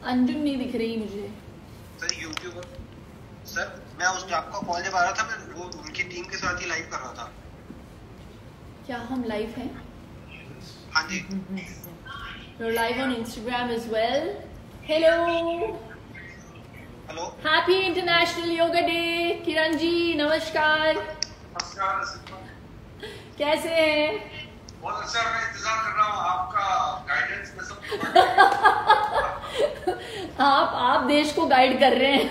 अंजुम नहीं दिख रही मुझे। सर यूट्यूब सर, मैं उस आपका कॉल जब आ रहा था, मैं वो उनकी टीम के साथ ही लाइव कर रहा था। क्या हम लाइव हैं? हाँ जी। You're live on Instagram as well. Hello. Hello. Happy International Yoga Day. Kiran ji नमस्कार। नमस्कार। कैसे हैं? बहुत अच्छा, मैं इंतजार कर रहा हूँ आपका गाइडेंस में सब। आप देश को गाइड कर रहे हैं।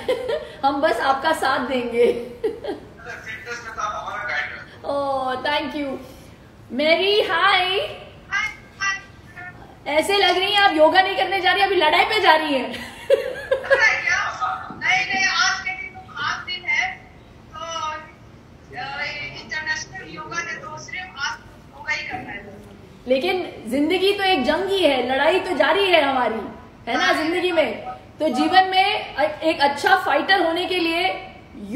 हम बस आपका साथ देंगे। फिटनेस में तो आप हमारा गाइड हैं। Oh thank you. मेरी हाय। ऐसे लग रही है आप योगा नहीं करने जा रही, अभी लड़ाई पे जा रही हैं। नहीं, आज के दिन तो खास दिन है, तो इंटरनेशनल योगा डे, तो सिर्फ आज योगा ही करना है। लेकिन जिंदगी तो एक जंग ही है, लड़ाई तो जारी है हमारी, है ना जिंदगी में। तो जीवन में एक अच्छा फाइटर होने के लिए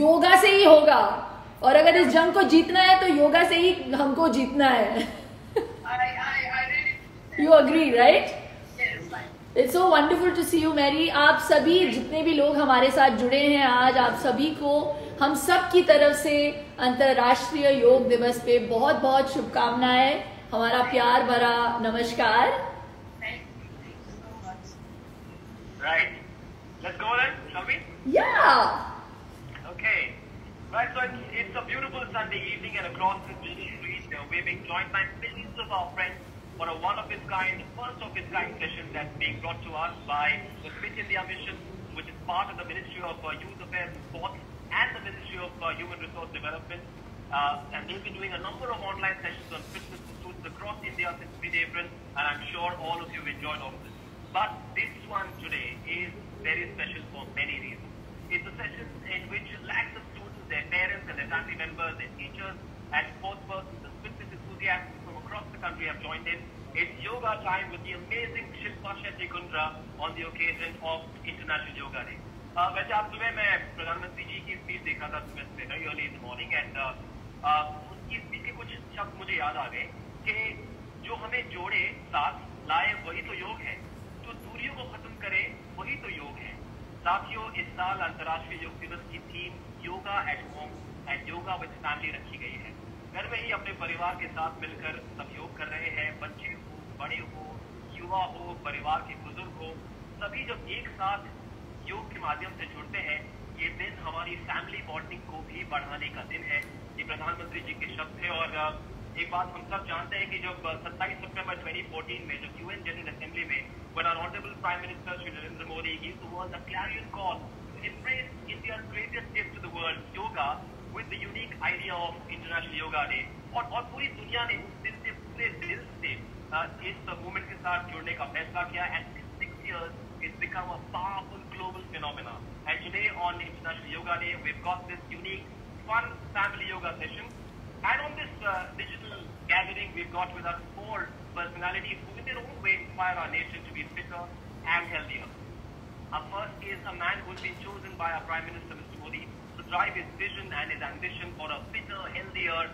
योगा से ही होगा, और अगर इस जंग को जीतना है तो योगा से ही हमको जीतना है। You agree, right? Yes, right. It's so wonderful to see you, Mary. आप सभी जितने भी लोग हमारे साथ जुड़े हैं आज, आप सभी को हम सब की तरफ से अंतर्राष्ट्रीय योग दिवस पे बहुत बहुत शुभकामनाएं, हमारा प्यार भरा नमस्कार। Thank you so much. Right. Let's go then, shall we? Yeah. Okay. Right, so it's a beautiful Sunday evening, and across the street, we're being joined by millions of our friends for a one-of-its-kind, first-of-its-kind session that's being brought to us by the Fit India Mission, which is part of the Ministry of Youth Affairs and Sports and the Ministry of Human Resource Development. And they've been doing a number of online sessions on fitness for students across India since mid-April, and I'm sure all of you have enjoyed all of this. But this one today is very special for many reasons. It's a session in which lakhs of students, their parents and their family members, their teachers and sports persons and fitness enthusiasts from across the country have joined in. It's yoga time with the amazing Shilpa Shetty Kundra on the occasion of International Yoga Day. वैसे आज सुबह मैं प्रधानमंत्री जी की speech देखा था सुबह very early in the morning, and उनकी स्पीच के कुछ शब्द मुझे याद आ गए कि जो हमें जोड़े साथ लाए वही तो योग है, जो दूरियों को खत्म करे वही तो योग है। साथियों, इस साल अंतर्राष्ट्रीय योग दिवस की theme yoga at home and yoga with family रखी गई है। घर में ही अपने परिवार के साथ मिलकर सब योग कर रहे हैं, बच्चे हो, बड़े हो, युवा हो, परिवार के बुजुर्ग हो, सभी जब एक साथ योग के माध्यम से जुड़ते हैं, ये दिन हमारी फैमिली बॉन्डिंग को भी बढ़ाने का दिन है। ये प्रधानमंत्री जी के शब्द थे, और एक बात हम सब जानते हैं कि जब 27 सितंबर 2014 में जब यूएन जनरल असेंबली में when our honorable Prime Minister Shri Narendra Modi gave the world a clarion call to embrace India's greatest gift to the world, yoga, with the unique idea of International Yoga Day, और पूरी दुनिया ने उस दिन से पूरे दिल से इस मूवमेंट के साथ जुड़ने का फैसला किया, and in 6 years it's become a powerful global phenomena. And today on International Yoga Day, we've got this unique, fun family yoga session, and on this digital gathering, we've got with us 4 personalities who in their own way inspire our nation to be fitter and healthier. Our first is a man who's been chosen by our Prime Minister, Mr. Modi, to drive his vision and his ambition for a fitter, healthier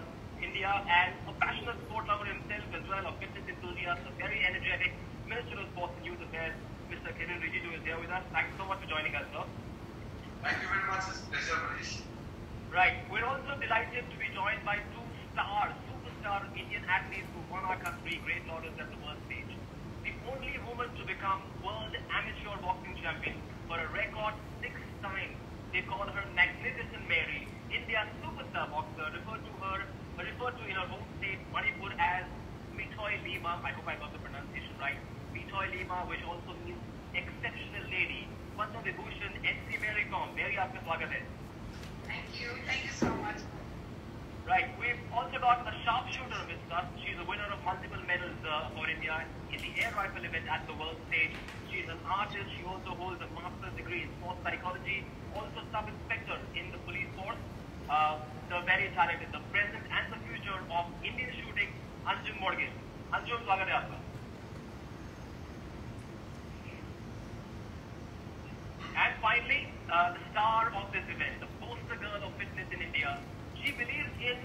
India, and a passionate sport lover himself as well, a fitness enthusiast, a very energetic Minister of Sports and Youth Affairs, Mr. Kiran Rijiju is here with us. Thanks so much for joining us, sir. Thank you very much. It's a pleasure, Manish. Right. We're also delighted to be joined by 2 superstar Indian athletes who won our country great laurels at the world stage. The only woman to become world amateur boxing champion for a record 6 times. They call her Magnificent Mary, India's superstar boxer, referred to in her home state Manipur as Mithoi Lima. I hope I got the pronunciation right. Mithoi Lima, which also means exceptional lady. Padma Vibhushan, SC Mary Kom. Mary, आपका स्वागत है. Thank you so much. Right, we've also got a sharpshooter with us. She's a winner of multiple medals for India in the air rifle event at the world stage. She's an artist. She also holds a master's degree in sports psychology, also sub-inspector in the police force. The very talented, the present and the future of Indian shooting, Anjum Morgan. Anjum, स्वागत है आपका. And finally, the star of this event, the poster girl of fitness in India. She believes in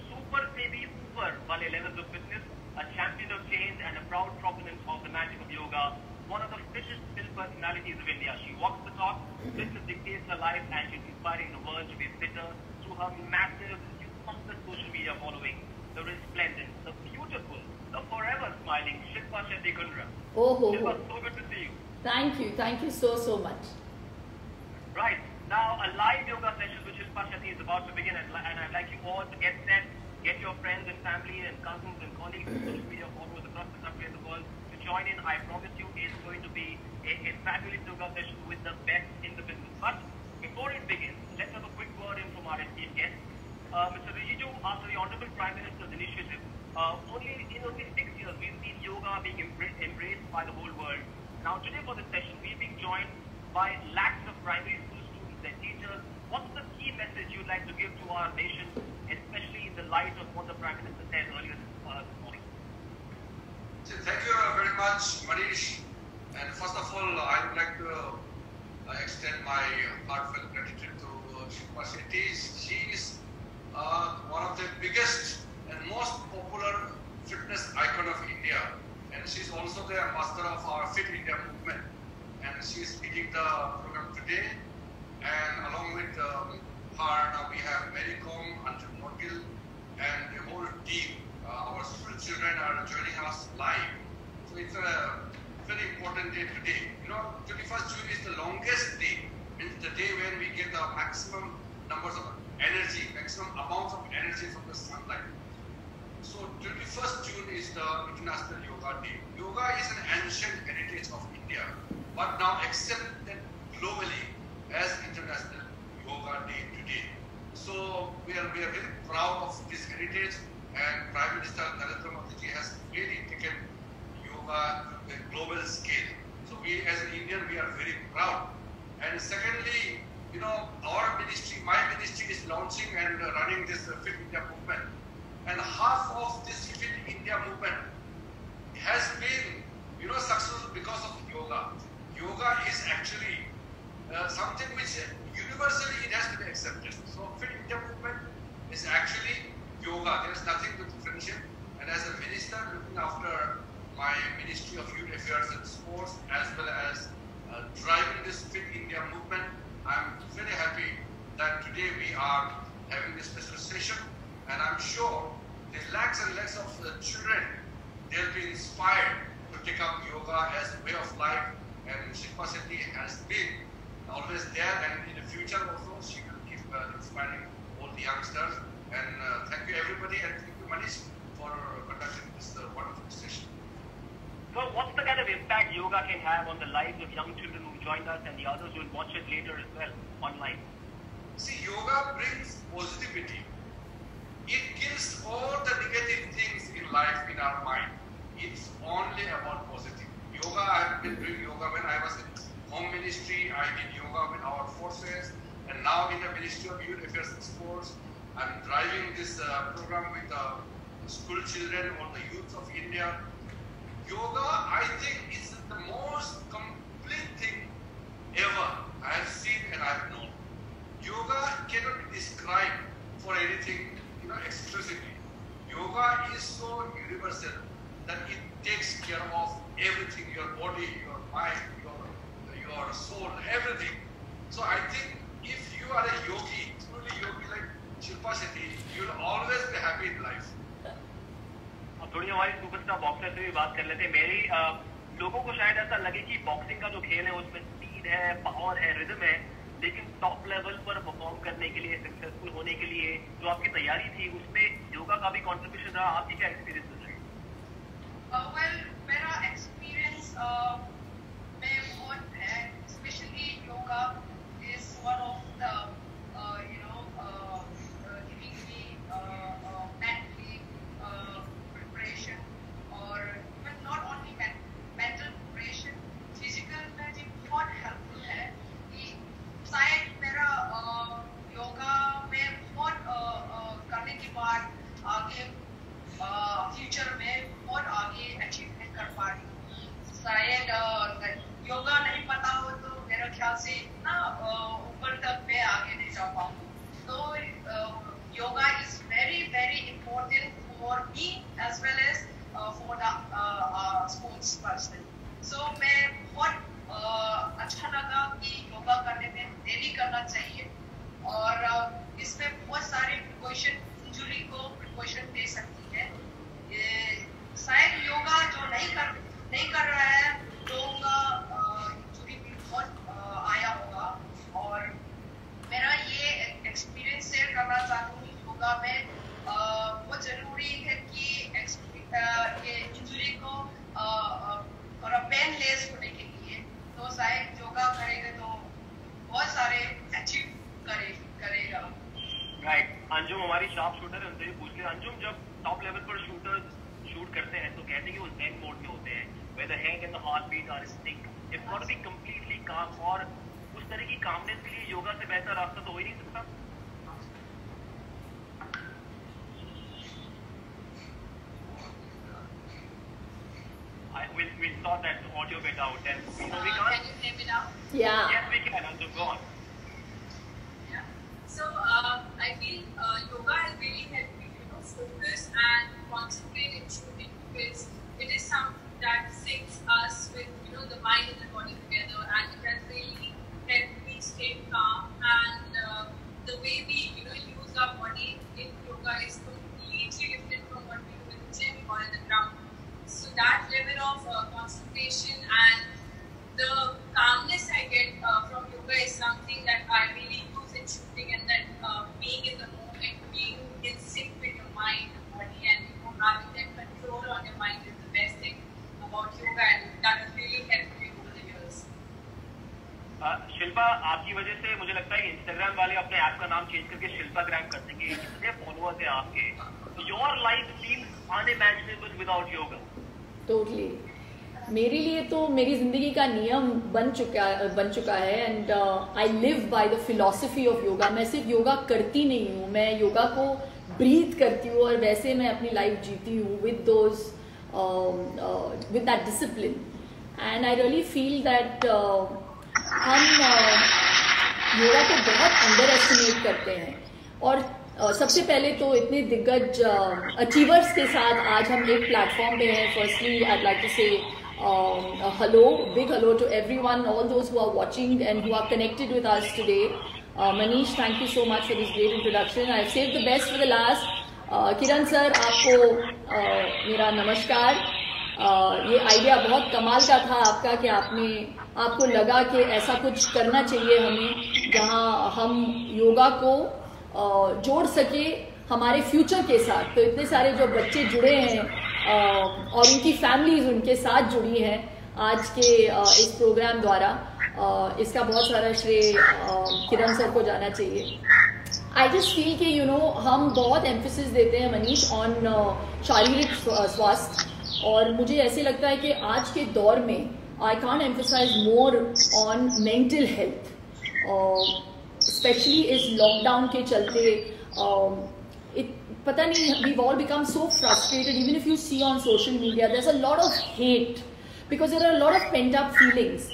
super se bhi upar wale levels of fitness, a champion of change and a proud proponent of the magic of yoga. one of the fittest film personalities of India. She walks the talk, fitness dictates her life, and she's inspiring the world to be fitter through her massive, humongous social media following. The resplendent, the beautiful, the forever smiling Shilpa Shetty Kundra. Oh, Shilpa, so good to see you. thank you so much. Right, now a live yoga session with Shilpa Shetty is about to begin, and I'd like you all to get set, get your friends and family and cousins and colleagues and social media followers across the country and the world to join in. I promise you it's going to be a fabulous yoga session with the best in the business. But before it begins, let's have a quick word in from our esteemed guest. Mr. Rijiju, after the Honorable Prime Minister's initiative, in only 6 years we've seen yoga being embraced by the whole world. Now today for this session, we're being joined by lakhs of primary school students and teachers. What's the key message you'd like to give to our nation, especially in the light of what the Prime Minister said earlier this morning? Thank you very much, Manish. And first of all, I would like to extend my heartfelt gratitude to Shilpa Shetty. She is one of the biggest and most popular fitness icon of India. And she's also the ambassador of our Fit India movement. And she is leading the program today. And along with her, now we have Mary Kom, Anshul Morgil, and the whole team. Our school children are joining us live. So it's a very important day today. You know, 21st June is the longest day. Means the day when we get the maximum numbers of energy, maximum amounts of energy from the sunlight. So 21st June is the International Yoga Day. Yoga is an ancient heritage of India, but now accepted globally as International Yoga Day today. So we are very proud of this heritage, and Prime Minister Narendra Modi has really taken yoga to a global scale. So we as an Indian, we are very proud. And secondly, you know, our ministry, my ministry is launching and running this Fit India movement. And half of this Fit India movement has been, you know, successful because of yoga. Yoga is actually something which universally it has to be accepted. So Fit India movement is actually yoga. There is nothing to differentiate. And as a minister looking after my Ministry of Youth Affairs and Sports, as well as driving this Fit India movement, I'm very happy that today we are having this special session, and I'm sure the lakhs and lakhs of children, they'll be inspired to take up yoga as a way of life, and Shilpa Shetty has been always there, and in the future also she will keep inspiring all the youngsters. And thank you everybody, and thank you Manish for conducting this wonderful session. So what's the kind of impact yoga can have on the lives of young children who joined us and the others who will watch it later as well online? See, yoga brings positivity. It kills all the negative things in life in our mind. It's only about positive. Yoga, I have been doing yoga when I was in home ministry. I did yoga with our forces, and now in the Ministry of Youth Affairs and Sports, I'm driving this program with the school children or the youth of India. Yoga, I think, is the most complete thing ever I have seen and I have known. Yoga cannot be described for anything, you know, exclusively. Yoga is so universal that it takes care of everything, your body, your mind, your soul, everything. So I think if you are a yogi, truly yogi like Shilpa Shetty, you will always be happy in life. थोड़ी हमारी superstar boxer से भी बात कर लेते हैं। मेरी लोगों को शायद ऐसा लगे कि बॉक्सिंग का जो खेल है उसमें स्पीड है, पावर है, रिदम है, लेकिन टॉप लेवल पर परफॉर्म करने के लिए, सक्सेसफुल होने के लिए जो आपकी तैयारी थी उसमें योगा का भी कंट्रीब्यूशन रहा। आपकी क्या एक्सपीरियंस है? Well, मेरा एक्सपीरियंस में बहुत है, specially yoga is one of the giving me mentally preparation, or but not only mental preparation, physical में भी बहुत helpful है कि शायद मेरा योगा में बहुत करने के बाद आगे फ्यूचर में बहुत आगे अचीवमेंट कर पा रही हूँ। शायद योगा नहीं पता हो तो मेरा ख्याल से ना ऊपर तक मैं आगे नहीं जा पाऊँ। तो yoga is very very important for me as well as for the sports person. So मैं होना चाहिए, और इसमें बहुत सारे प्रिकॉशन, इंजुरी को प्रिकॉशन दे सकती है। शायद योगा जो नहीं कर रहा है लोग इंजुरी भी बहुत आया होगा, और मेरा ये एक्सपीरियंस शेयर करना चाहती हूँ। योगा में बहुत जरूरी है कि ये इंजुरी को थोड़ा पेनलेस होने के लिए, तो शायद योगा करेगा तो बहुत सारे अचीव करेगा। राइट। अंजुम हमारी शार्प शूटर है, उनसे पूछ ले। अंजुम, जब टॉप लेवल पर शूटर्स शूट करते हैं तो कहते हैं कि वो ज़ेन मोड में होते हैं, where the head and the heartbeat are sync. It's got to be completely calm, और उस तरह की कामनेस के लिए योगा से बेहतर रास्ता तो हो ही नहीं सकता। We'll sort that audio bit out, and we can't. Can you hear me now? Yeah. Yes, we can. Anjum, go on. Yeah. So I feel yoga has really helped me, focus and concentrate in shooting, because it is something that syncs us with, the mind and the body together, and it has really helped me stay calm. And the way we, use our body in yoga is completely different from what we do in the gym or in the ground. So that level of concentration and the calmness I get from yoga is something that I really use in shooting, and that being in the moment, being in sync with your mind and body, and having that control on your mind is the best thing about yoga, and that has really helped me over the years. Shilpa, आपकी वजह से मुझे लगता है कि Instagram वाले अपने app का नाम चेंज करके शिल्पाग्राम कर देंगे। कितने फॉलोअर्स हैं आपके? Your life seems unimaginable without yoga. Totally मेरे लिए तो मेरी जिंदगी का नियम बन चुका है, and I live by the philosophy of yoga. मैं सिर्फ योगा करती नहीं हूँ, मैं योगा को ब्रीथ करती हूँ, और वैसे मैं अपनी लाइफ जीती हूँ with that discipline. And I really feel that हम योगा को बहुत अंडर एस्टिमेट करते हैं, और सबसे पहले तो इतने दिग्गज अचीवर्स के साथ आज हम एक प्लेटफॉर्म पे हैं। फर्स्टली आई लाइक टू से hello, big hello to everyone, all those who are watching and who are connected with us today. Manish, thank you so much for this great introduction. I've saved the best for the last. Kiran sir, आपको मेरा नमस्कार। ये idea बहुत कमाल का था आपका कि आपको लगा कि ऐसा कुछ करना चाहिए हमें, जहां हम योगा को जोड़ सके हमारे फ्यूचर के साथ। तो इतने सारे जो बच्चे जुड़े हैं और उनकी फैमिलीज उनके साथ जुड़ी हैं आज के इस प्रोग्राम द्वारा, इसका बहुत सारा श्रेय किरण सर को जाना चाहिए। आई जस्ट फील कि हम बहुत एम्फेसिस देते हैं मनीष ऑन शारीरिक स्वास्थ्य, और मुझे ऐसे लगता है कि आज के दौर में I can't emphasise more on mental health, especially इस लॉकडाउन के चलते। पता नहीं, we've all become so frustrated. Even if you see on social media, there's a lot of hate because there are a lot of pent up feelings.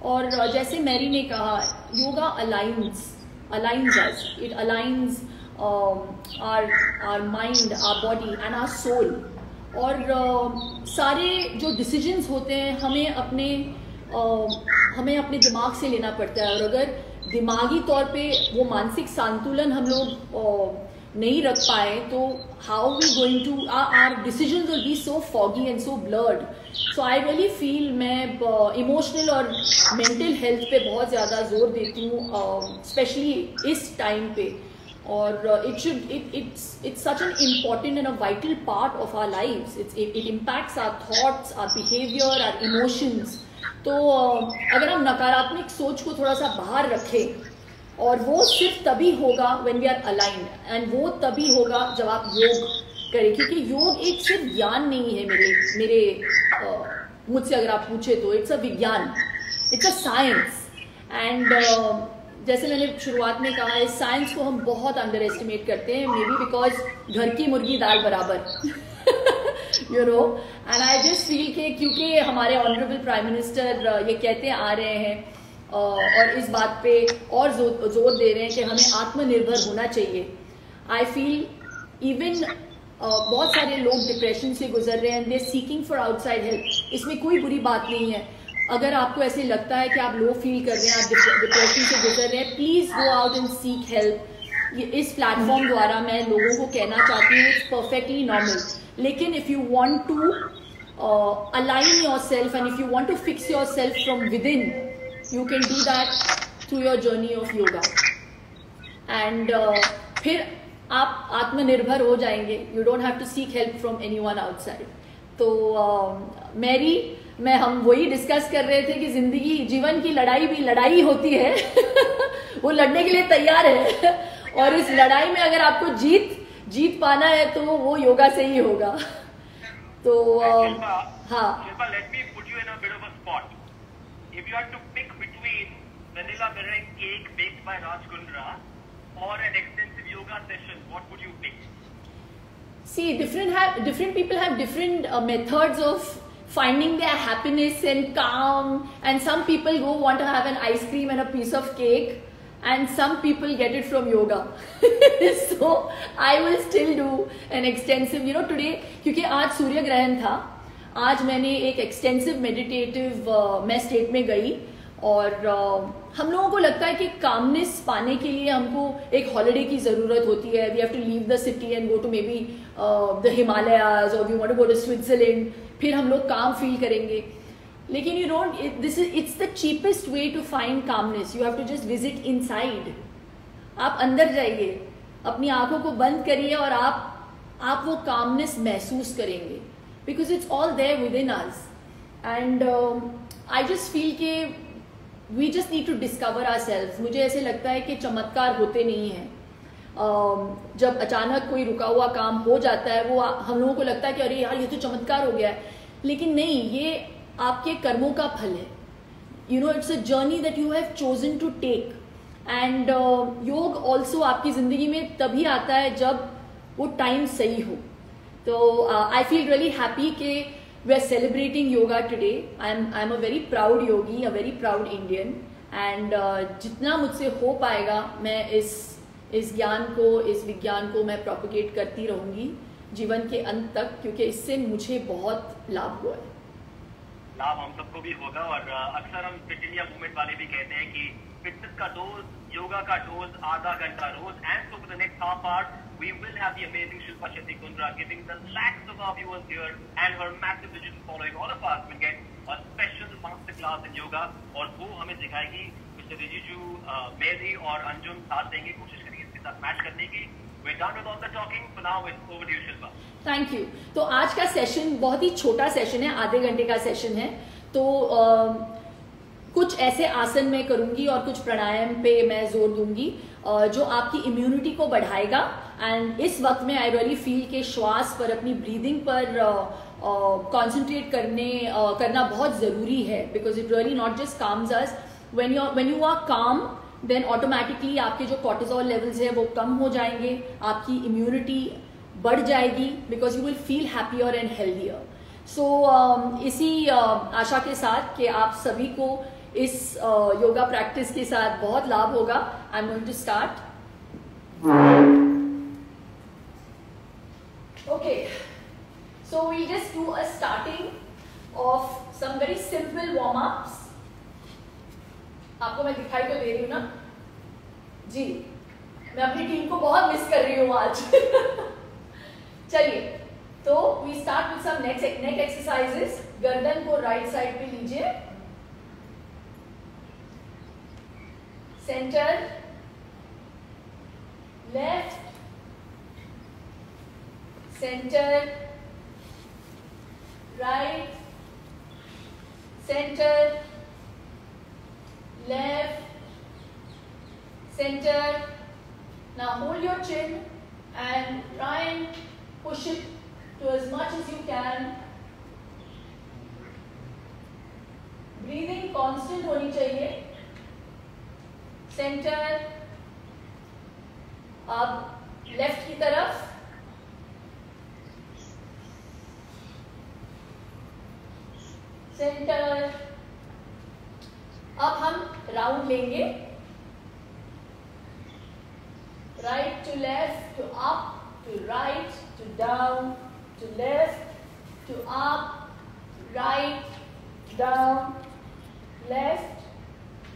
और जैसे Mary ने कहा, yoga aligns us. It aligns our mind, our body and our soul. और सारे जो decisions होते हैं हमें अपने दिमाग से लेना पड़ता है, और अगर दिमागी तौर पे वो मानसिक संतुलन हम लोग नहीं रख पाए तो how we going to, our decisions will be so foggy and so blurred. So I really feel मैं इमोशनल और मेंटल हेल्थ पे बहुत ज़्यादा जोर देती हूँ, स्पेशली इस टाइम पे। और it's such an important and a vital part of our lives. It impacts our thoughts, our behavior, our emotions. तो अगर हम नकारात्मक सोच को थोड़ा सा बाहर रखें, और वो सिर्फ तभी होगा when we are aligned, and वो तभी होगा जब आप योग करें, क्योंकि योग एक सिर्फ ज्ञान नहीं है मुझसे अगर आप पूछे तो इट्स अ विज्ञान, इट्स अ साइंस। एंड जैसे मैंने शुरुआत में कहा, इस साइंस को हम बहुत अंडर एस्टिमेट करते हैं, मे बी बिकॉज घर की मुर्गी दाल बराबर एंड आई जस्ट फील के क्योंकि हमारे ऑनरेबल प्राइम मिनिस्टर ये कहते आ रहे हैं और इस बात पे और जोर दे रहे हैं कि हमें आत्मनिर्भर होना चाहिए। आई फील इवन बहुत सारे लोग डिप्रेशन से गुजर रहे हैं, दे सीकिंग फॉर आउटसाइड हेल्प। इसमें कोई बुरी बात नहीं है, अगर आपको ऐसे लगता है कि आप लो फील कर रहे हैं, आप डिप्रेशन से गुजर रहे हैं, please go out and seek help. इस प्लेटफॉर्म द्वारा मैं लोगों को कहना चाहती हूँ, इट्स परफेक्टली नॉर्मल. लेकिन if you want to align yourself and if you want to fix yourself from within, you can do that through your journey of yoga. And फिर आप आत्मनिर्भर हो जाएंगे. You don't have to seek help from anyone outside. तो Mary, हम वही discuss कर रहे थे कि जिंदगी, जीवन की लड़ाई भी लड़ाई होती है. वो लड़ने के लिए तैयार है और इस लड़ाई में अगर आपको जीत पाना है तो वो योगा से ही होगा. तो हाँ, Shilpa, let me put you in a bit of a spot. If you had to pick between vanilla meringue cake baked by Raj Kundra or an extensive yoga session, what would you pick? see, different people have different methods of finding their happiness and calm, and some people want to have an ice cream and a piece of cake, and some people get it from yoga. So I will still do an extensive, today क्योंकि आज सूर्य ग्रहण था, आज मैंने एक extensive meditative मैं state में गई. और हम लोगों को लगता है कि कामनेस पाने के लिए हमको एक हॉलिडे की ज़रूरत होती है. We have to leave the city and go to maybe the Himalayas, और we want to go to Switzerland, फिर हम लोग काम फील करेंगे. लेकिन you don't, it's the cheapest way to find calmness. You have to just visit inside. आप अंदर जाइए, अपनी आंखों को बंद करिए और आप वो कामनेस महसूस करेंगे, because it's all there within us. And I just feel के we just need to discover ourselves. मुझे ऐसे लगता है कि चमत्कार होते नहीं हैं. जब अचानक कोई रुका हुआ काम हो जाता है, वो हम लोगों को लगता है कि अरे यार ये तो चमत्कार हो गया है, लेकिन नहीं, ये आपके कर्मों का फल है. It's a journey that you have chosen to take. And yoga also आपकी जिंदगी में तभी आता है जब वो टाइम सही हो. तो आई फील रियली हैप्पी कि we are celebrating yoga today. I'm a very proud yogi, a very proud Indian, and जितना मुझसे हो पाएगा मैं इस ज्ञान को, इस विज्ञान को मैं प्रोपगेट करती रहूंगी जीवन के अंत तक, क्योंकि इससे मुझे बहुत लाभ हुआ है. लाभ हम सबको भी होगा. और अक्सर हम फिट इंडिया मूवमेंट वाले भी कहते हैं कि फिटनेस का डोज, योगा का डोज आधा घंटा रोज. And so for the next half hour we will have the amazing Shilpa Shetty Kundra giving the lakhs of our viewers here and her massive digital following. All of us will get a special master class in yoga, और वो हमें सिखाएगी. Mister Rijiju, मेरी और अंजुम साथ देंगे, कोशिश करेंगे इसके साथ मैच करने की. We're done with all the talking. For now, it's over to you, Shilpa. Thank you. तो आज का सेशन बहुत ही छोटा सेशन है, आधे घंटे का सेशन है. तो कुछ ऐसे आसन मैं करूंगी और कुछ प्राणायाम पे मैं जोर दूंगी जो आपकी इम्यूनिटी को बढ़ाएगा. एंड इस वक्त में आई रियली फील के श्वास पर, अपनी ब्रीदिंग पर कॉन्सेंट्रेट करना बहुत ज़रूरी है, because it really not just calms us. When you are calm, then automatically आपके जो कॉर्टिसोल लेवल्स है वो कम हो जाएंगे, आपकी इम्यूनिटी बढ़ जाएगी, because you will feel happier and healthier. So इसी आशा के साथ कि आप सभी को इस योगा प्रैक्टिस के साथ बहुत लाभ होगा, I am going to start. Okay, so we'll just do a starting of some very simple warm-ups. आपको मैं दिखाई तो दे रही हूँ ना जी, मैं अपनी टीम को बहुत मिस कर रही हूँ आज. चलिए, तो we start with some neck exercises. गर्दन को राइट साइड पे लीजिए, centre, left, center, right, center, left, center. Now hold your chin and try and push it to as much as you can. Breathing constant होनी चाहिए. Center. अब left की तरफ, centre. अब हम राउंड लेंगे, right to left, to up, to right, to down, to left, to up, right, down, left,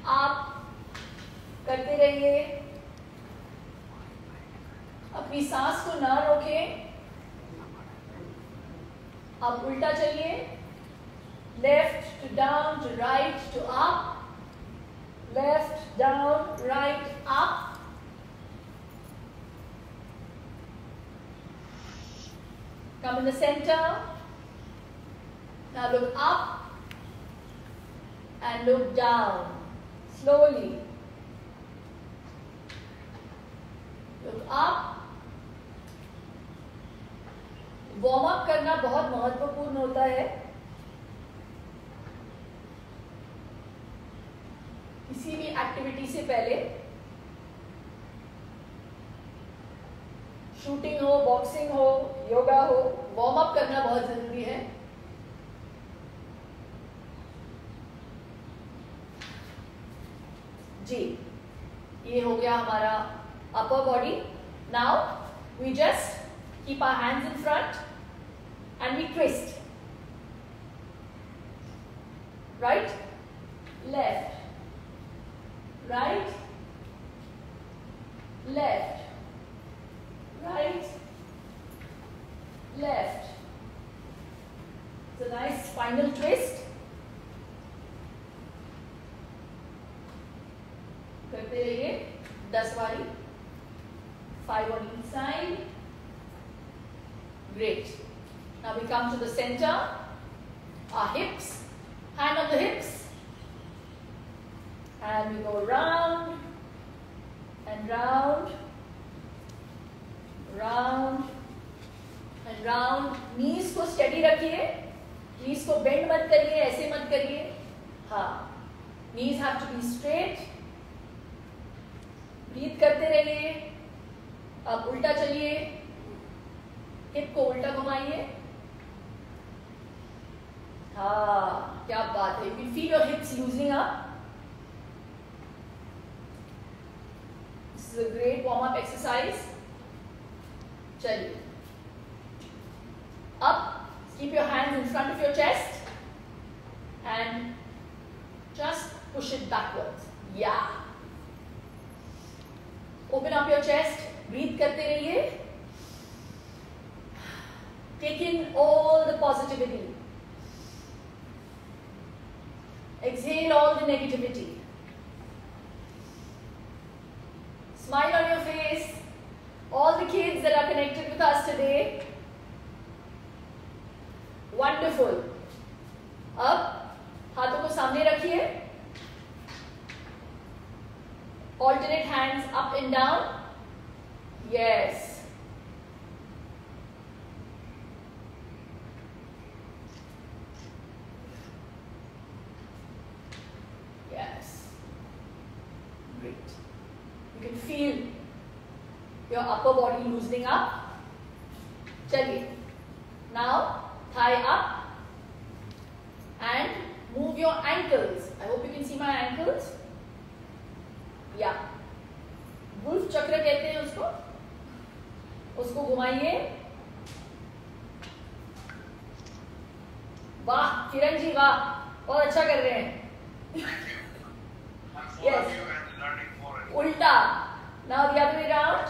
up करते रहिए। अपनी सांस को ना रोकें। अब उल्टा चलिए, left to down to right to up, left down right up. Come in the center. Now look up and look down slowly. Look up. Warm up करना बहुत महत्वपूर्ण होता है। किसी भी एक्टिविटी से पहले, शूटिंग हो, बॉक्सिंग हो, योगा हो, वार्म अप करना बहुत जरूरी है। जी, ये हो गया हमारा upper body. Now we just keep our hands in front and we twist, right, left, right, left, right, left. It's a nice spinal twist. करते रहिए 10 बारी, 5 on each side. Great. Now we come to the center. Our hips, hand on the hips, and we go round and round. Round and round. Knees को steady रखिए, नीज को bend मत करिए, ऐसे मत करिए। हाँ, knees have to be straight. Breathe करते रहिए। अब उल्टा चलिए, हिप को उल्टा घुमाइए। हाँ, क्या बात है। You feel your hips loosening up. This is a great warm up exercise. चलिए, अब keep your hands in front of your chest and just push it backwards. Yeah. Open up your chest, breathe करते रहिए. Take in all the positivity. Exhale all the negativity. Smile on your face. All the kids that are connected with us today, wonderful. अब हाथों को सामने रखिए, alternate hands up and down. Yes. Yes. Great. You can feel your upper body loosening up. चलिए, now thigh up and move your ankles. I hope you can see my ankles. Yeah. वुल्फ चक्र कहते हैं उसको। उसको घुमाइए। वाह किरण जी, वाह, बहुत अच्छा कर रहे हैं। Yes. उल्टा। Now the other way round.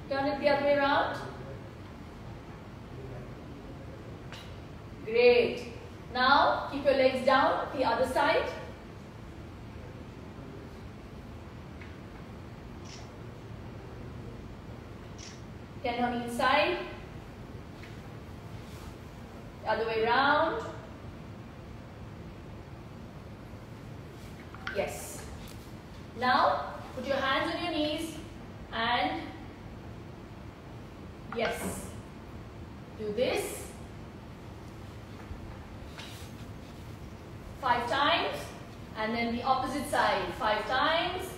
Turn it the other way around. Great. Now keep your legs down, the other side. Ten on each side. The other way round. Yes. Now put your hands on your knees and yes, do this 5 times and then the opposite side 5 times.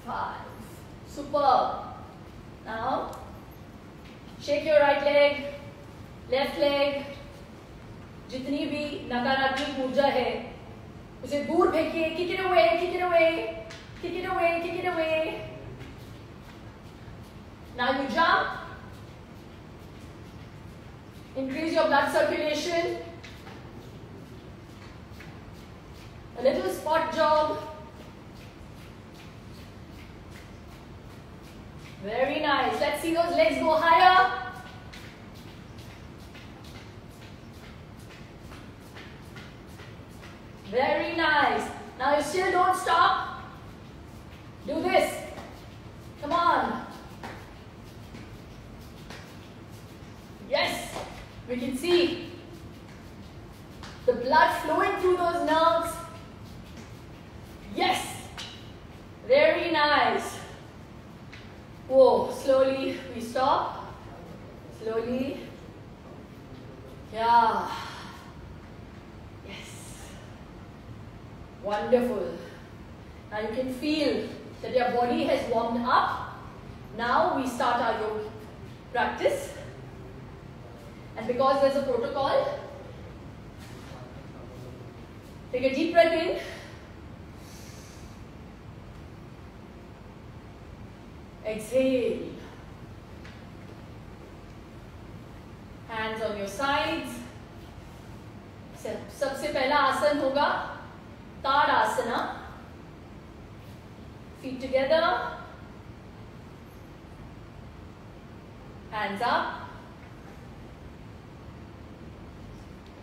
5. Superb. Now shake your right leg, left leg. जितनी भी नकारात्मक ऊर्जा है उसे दूर फेंकिए. Kick it away, kick it away, kick it away, kick it away. Now you jump. Increase your blood circulation. A little spot jog. Very nice. Let's see those legs go higher. Very nice. Now you still don't stop. Do this. Come on. Yes. We can see the blood flowing through those nerves. Yes. Very nice. Whoa. Slowly we stop. Slowly. Yeah. Wonderful. Now you can feel that your body has warmed up. Now we start our yoga practice. And because there's a protocol, take a deep breath in. Exhale. Hands on your sides. सबसे पहला आसन होगा Tadasana. Feet together. Hands up.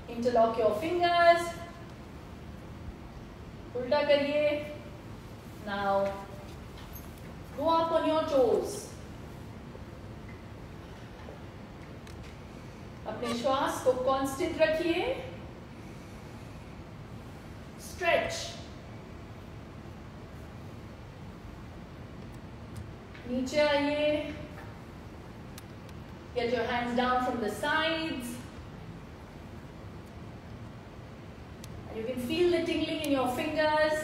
Interlock your fingers. Ulta kariye. Now go up on your toes. अपने श्वास को constant रखिए. Stretch. नीचे आइए. Get your hands down from the sides. And you can feel the tingling in your fingers.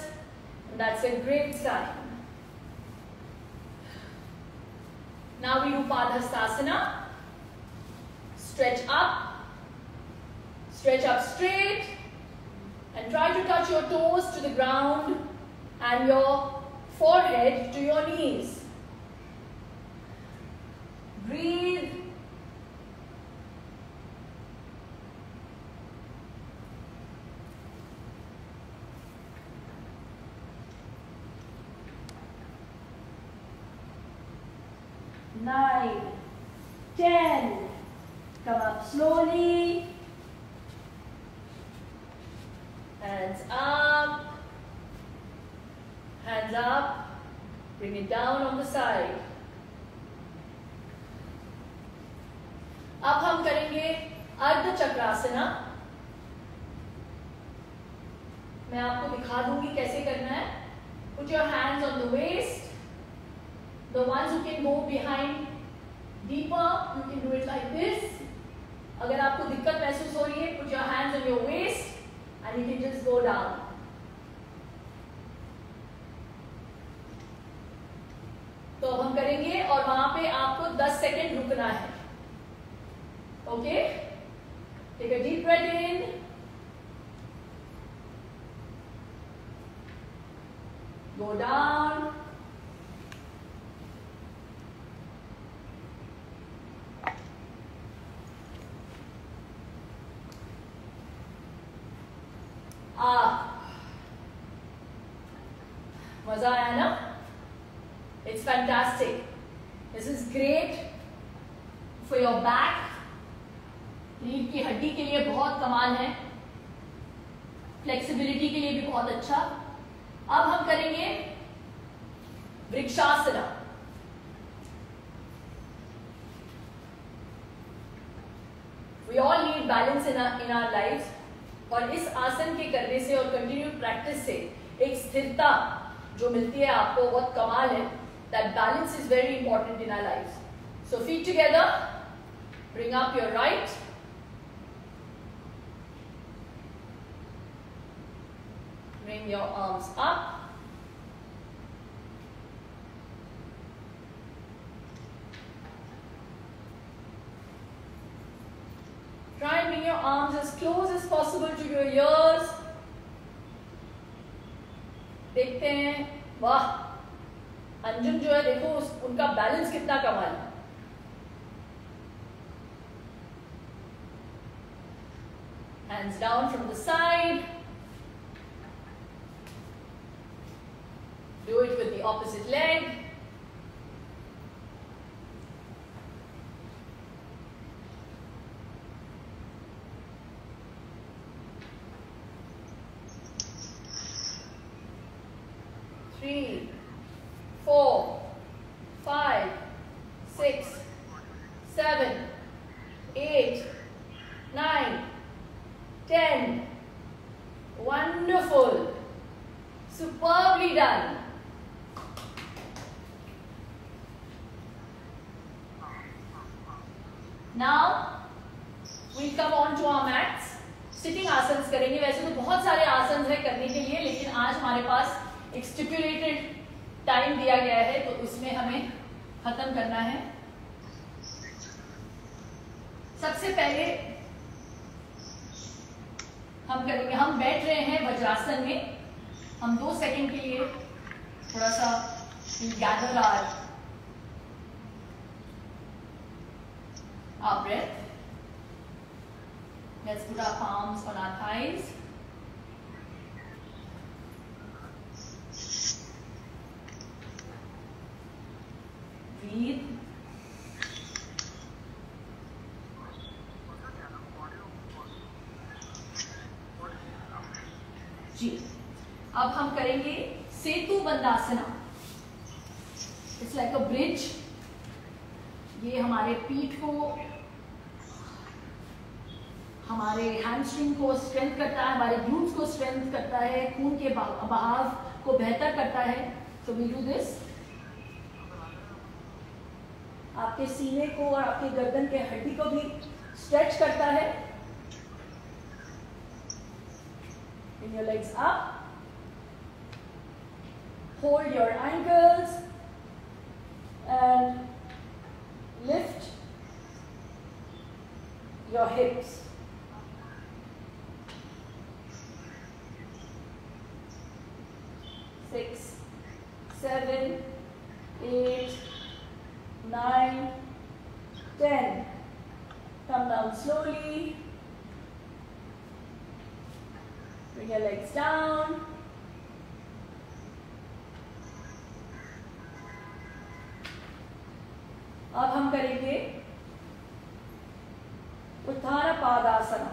And that's a great sign. Now we do Padhastasana. Stretch up straight. And try to touch your toes to the ground and your forehead to your knees. Breathe. Nine, 10. Come up slowly. Hands up, bring it down on the side. अब हम करेंगे अर्ध चक्रासना. मैं आपको दिखा दूंगी कैसे करना है. Put your hands on the waist. The ones who can go behind deeper, you can do it like this. अगर आपको दिक्कत महसूस हो रही है, put your hands on your waist. And you can just go down. तो अब हम करेंगे और वहां पे आपको 10 सेकेंड रुकना है. Okay? Take a deep breath in. Go down. मजा आया ना? It's fantastic. This is great for your back. रीढ़ की हड्डी के लिए बहुत कमाल है. फ्लेक्सिबिलिटी के लिए भी बहुत अच्छा. अब हम करेंगे vrikshasana. We all need balance in our lives. और इस आसन के करने से और कंटिन्यू प्रैक्टिस से एक स्थिरता जो मिलती है आपको बहुत कमाल है. That balance is very important in our lives. So feet together. Bring up your right. Bring your arms up. Try and bring your arms as close as possible to your ears. देखते हैं. वाह, अंजुम जो है देखो उनका balance कितना कमाल है. Hands down from the side. opposite leg. Three, 4, 5, 6, 7, 8, 9, 10. Wonderful. Superbly done. Now we come on to our mats. Sitting asanas करेंगे. वैसे तो बहुत सारे आसन है करने के लिए, लेकिन आज हमारे पास एक स्टिपुलेटेड टाइम दिया गया है, तो उसमें हमें खत्म करना है. सबसे पहले हम करेंगे, हम बैठ रहे हैं वज्रासन में. हम 2 सेकंड के लिए थोड़ा सा gather our breath. Let's put our palms on our thighs. Breathe. जी, अब हम करेंगे Setu Bandhasana. It's like a bridge. ये हमारे पीठ को, हमारे हैमस्ट्रिंग को स्ट्रेंथ करता है, हमारे ग्लूट्स को स्ट्रेंथ करता है, खून के बहाव को बेहतर करता है. So we do this. आपके सीने को और आपके गर्दन के हड्डी को भी स्ट्रेच करता है. Bring your legs up. Hold your ankles and lift your hips. Six, 7, 8, 9, 10. Come down slowly. Bring your legs down. अब हम करेंगे उत्थान पादासना.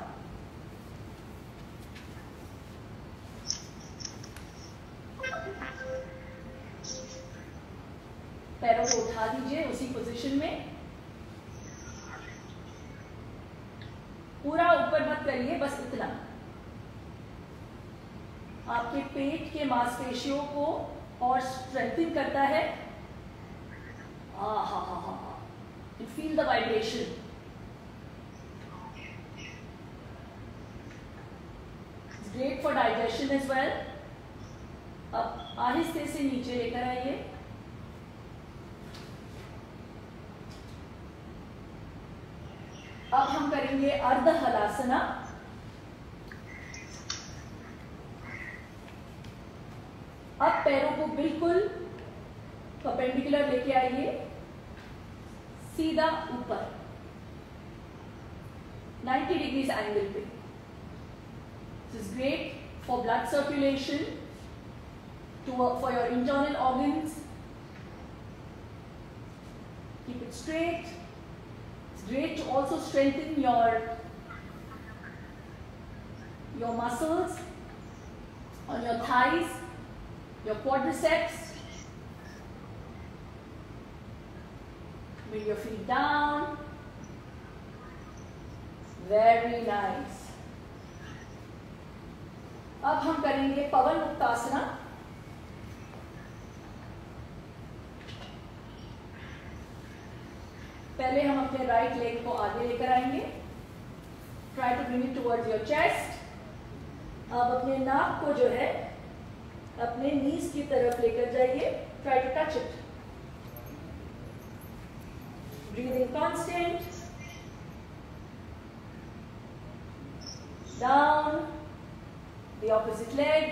पैरों को उठा दीजिए उसी पोजीशन में. पूरा ऊपर मत करिए, बस इतना. आपके पेट के मांसपेशियों को और स्ट्रेंथन करता है. You feel the vibration. It's great for digestion as well. अब आहिस्ते से नीचे लेकर आइए. अब हम करेंगे अर्ध हलासना. अब पैरों को बिल्कुल परपेंडिकुलर लेके आइए, सीधा ऊपर 90 डिग्रीज एंगल पे. This is great for blood circulation, for your internal organs. Keep it straight. It's great to also strengthen your muscles on your thighs, your quadriceps. Bring your feet down. Very nice. अब हम करेंगे पवन मुक्तासना. पहले हम अपने right leg को आगे लेकर आएंगे. Try to bring it towards your chest. अब अपने नाक को जो है अपने नीज की तरफ लेकर जाइए. Try to touch it. Breathing constant. Down. The opposite leg.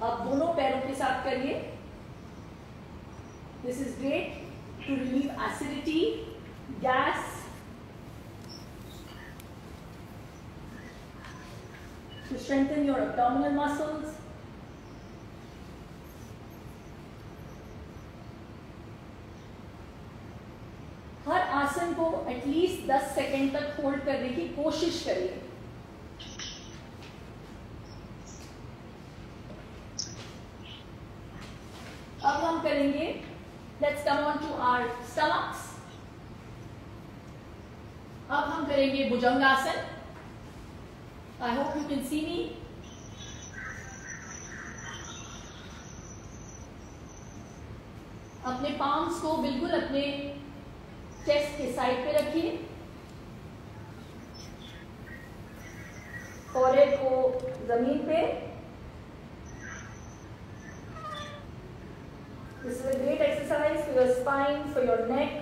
अब दोनों पैरों के साथ करिए. This is great to relieve acidity gas to strengthen your abdominal muscles. हर आसन को एटलीस्ट 10 सेकेंड तक होल्ड करने की कोशिश करिए। अब हम करेंगे, let's come on to our stomachs. अब हम करेंगे Bhujangasana. I hope you can see me. अपने पाम्स को बिल्कुल अपने चेस्ट के साइड पे रखिए, फोरहेड को जमीन पे। This is a great exercise for your spine, for your neck,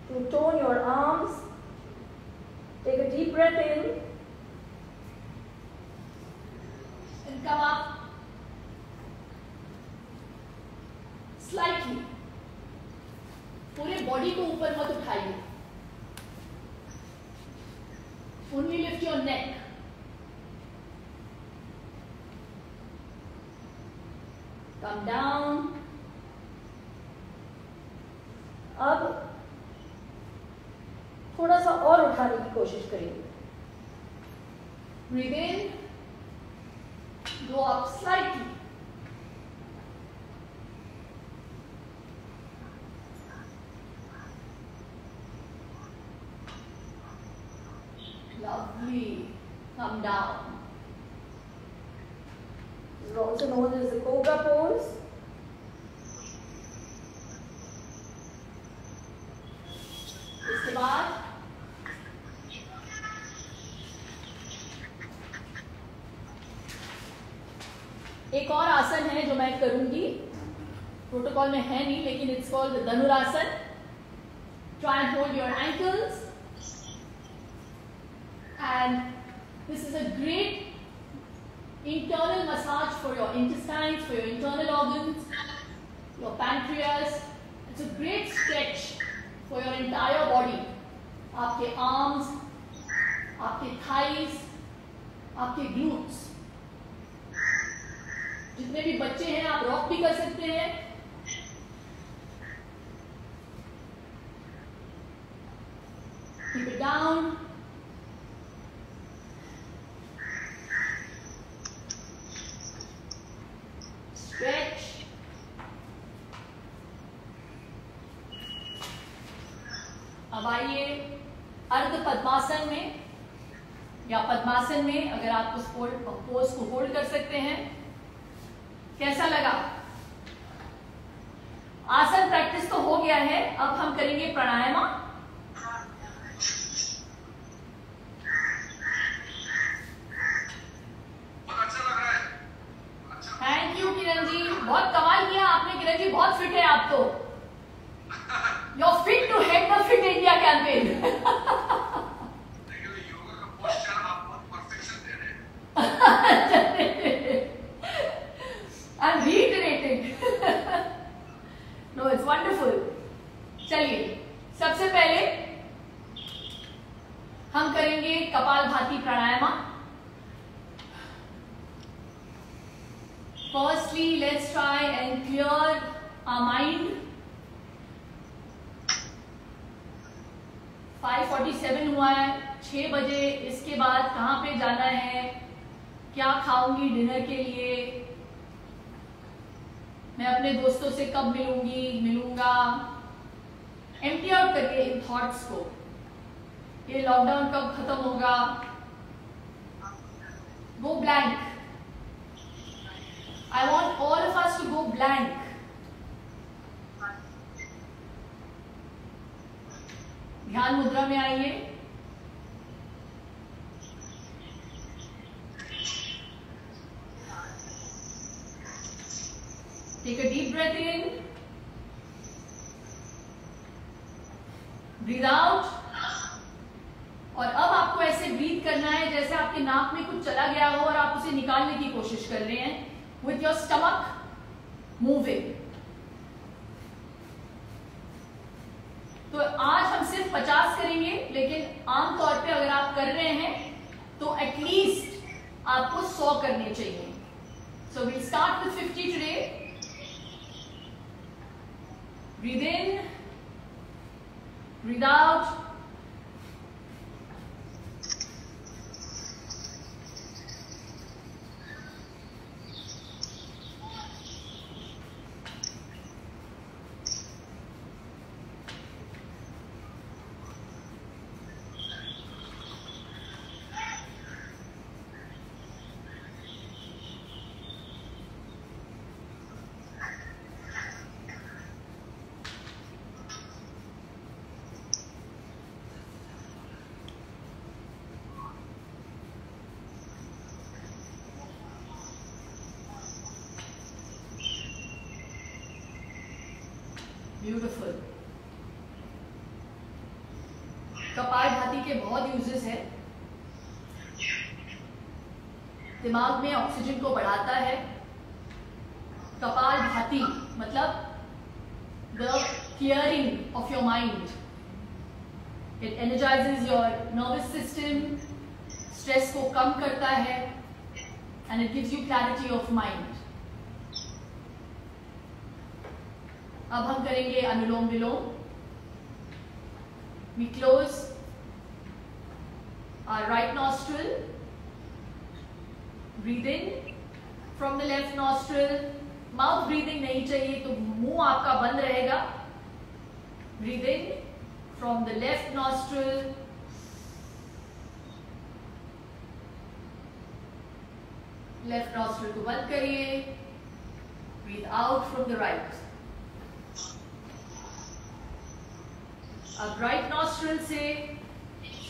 to tone your arms. Take a deep breath in and come up slightly. पूरे बॉडी को ऊपर मत उठाइए, only lift your neck. Come down. अब थोड़ा सा और उठाने की कोशिश करेंगे। Breathe in, go up slightly. Lovely. Come down. This is also known as the cobra pose. इसके बाद एक और आसन है जो मैं करूंगी, प्रोटोकॉल में है नहीं, लेकिन it's called dhanurasana. Try and hold your ankles, and this is a great internal massage for your intestines, for your internal organs, your pancreas. It's a great stretch for your entire body. आपके arms, आपके thighs, आपके glutes. जितने भी बच्चे हैं आप rock भी कर सकते हैं। Keep it down. Stretch. अब आइए अर्ध पद्मासन में या पद्मासन में, अगर आप उस पोज को होल्ड कर सकते हैं। कैसा लगा? आसन प्रैक्टिस तो हो गया है, अब हम करेंगे प्राणायाम। थैंक यू किरण जी, बहुत कमाल किया आपने। किरण जी बहुत फिट है आप तो। You're fit to head the Fit India campaign. Yoga का पोस्चर आप बहुत परफेक्शन दे रहे हैं। I'm reiterating. No, it's wonderful. चलिए, सबसे पहले हम करेंगे कपालभाति प्राणायाम। Firstly, let's try and clear our mind. 5:47 हुआ है, 6 बजे। इसके बाद कहाँ पे जाना है, क्या खाऊंगी डिनर के लिए, मैं अपने दोस्तों से कब मिलूंगा। एम्प्टी आउट करिए इन थॉट्स को। ये लॉकडाउन कब खत्म होगा, go blank. I want all of us to go blank. ध्यान मुद्रा में आइए। Take a deep breath in, breathe out. और अब आपको ऐसे ब्रीथ करना है जैसे आपके नाक में कुछ चला गया हो और आप उसे निकालने की कोशिश कर रहे हैं, विथ योर स्टमक मूविंग। तो आज हम सिर्फ 50 करेंगे, लेकिन आमतौर पे अगर आप कर रहे हैं तो एटलीस्ट आपको 100 करने चाहिए। So we'll start with 50 today. Breathe in, breathe out. Beautiful. Kapalbhati के बहुत यूजेस है। दिमाग में ऑक्सीजन को बढ़ाता है। कपालभाति मतलब the clearing of your mind. It energises your nervous system, stress को कम करता है and it gives you clarity of mind. अब हम करेंगे अनुलोम विलोम। We close our right nostril, breathe in from the left nostril. Mouth breathing नहीं चाहिए, तो मुंह आपका बंद रहेगा। Breathe in from the left nostril, left nostril को बंद करिए। Breathe out from the right. अब राइट नॉस्ट्रिल से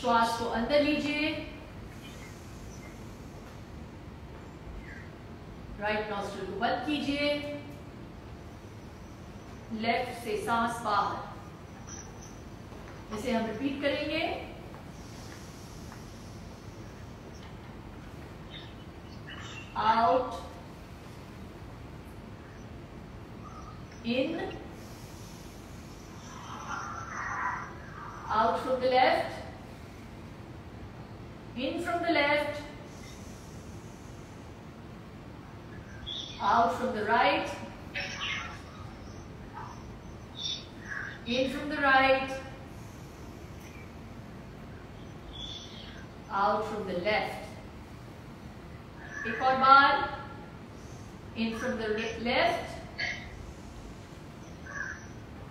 श्वास को अंदर लीजिए। राइट नॉस्ट्रिल को बंद कीजिए। लेफ्ट से सांस बाहर। इसे हम रिपीट करेंगे। Out, in, out from the left, in from the left, out from the right, in from the right, out from the left. एक और बार, in from the left,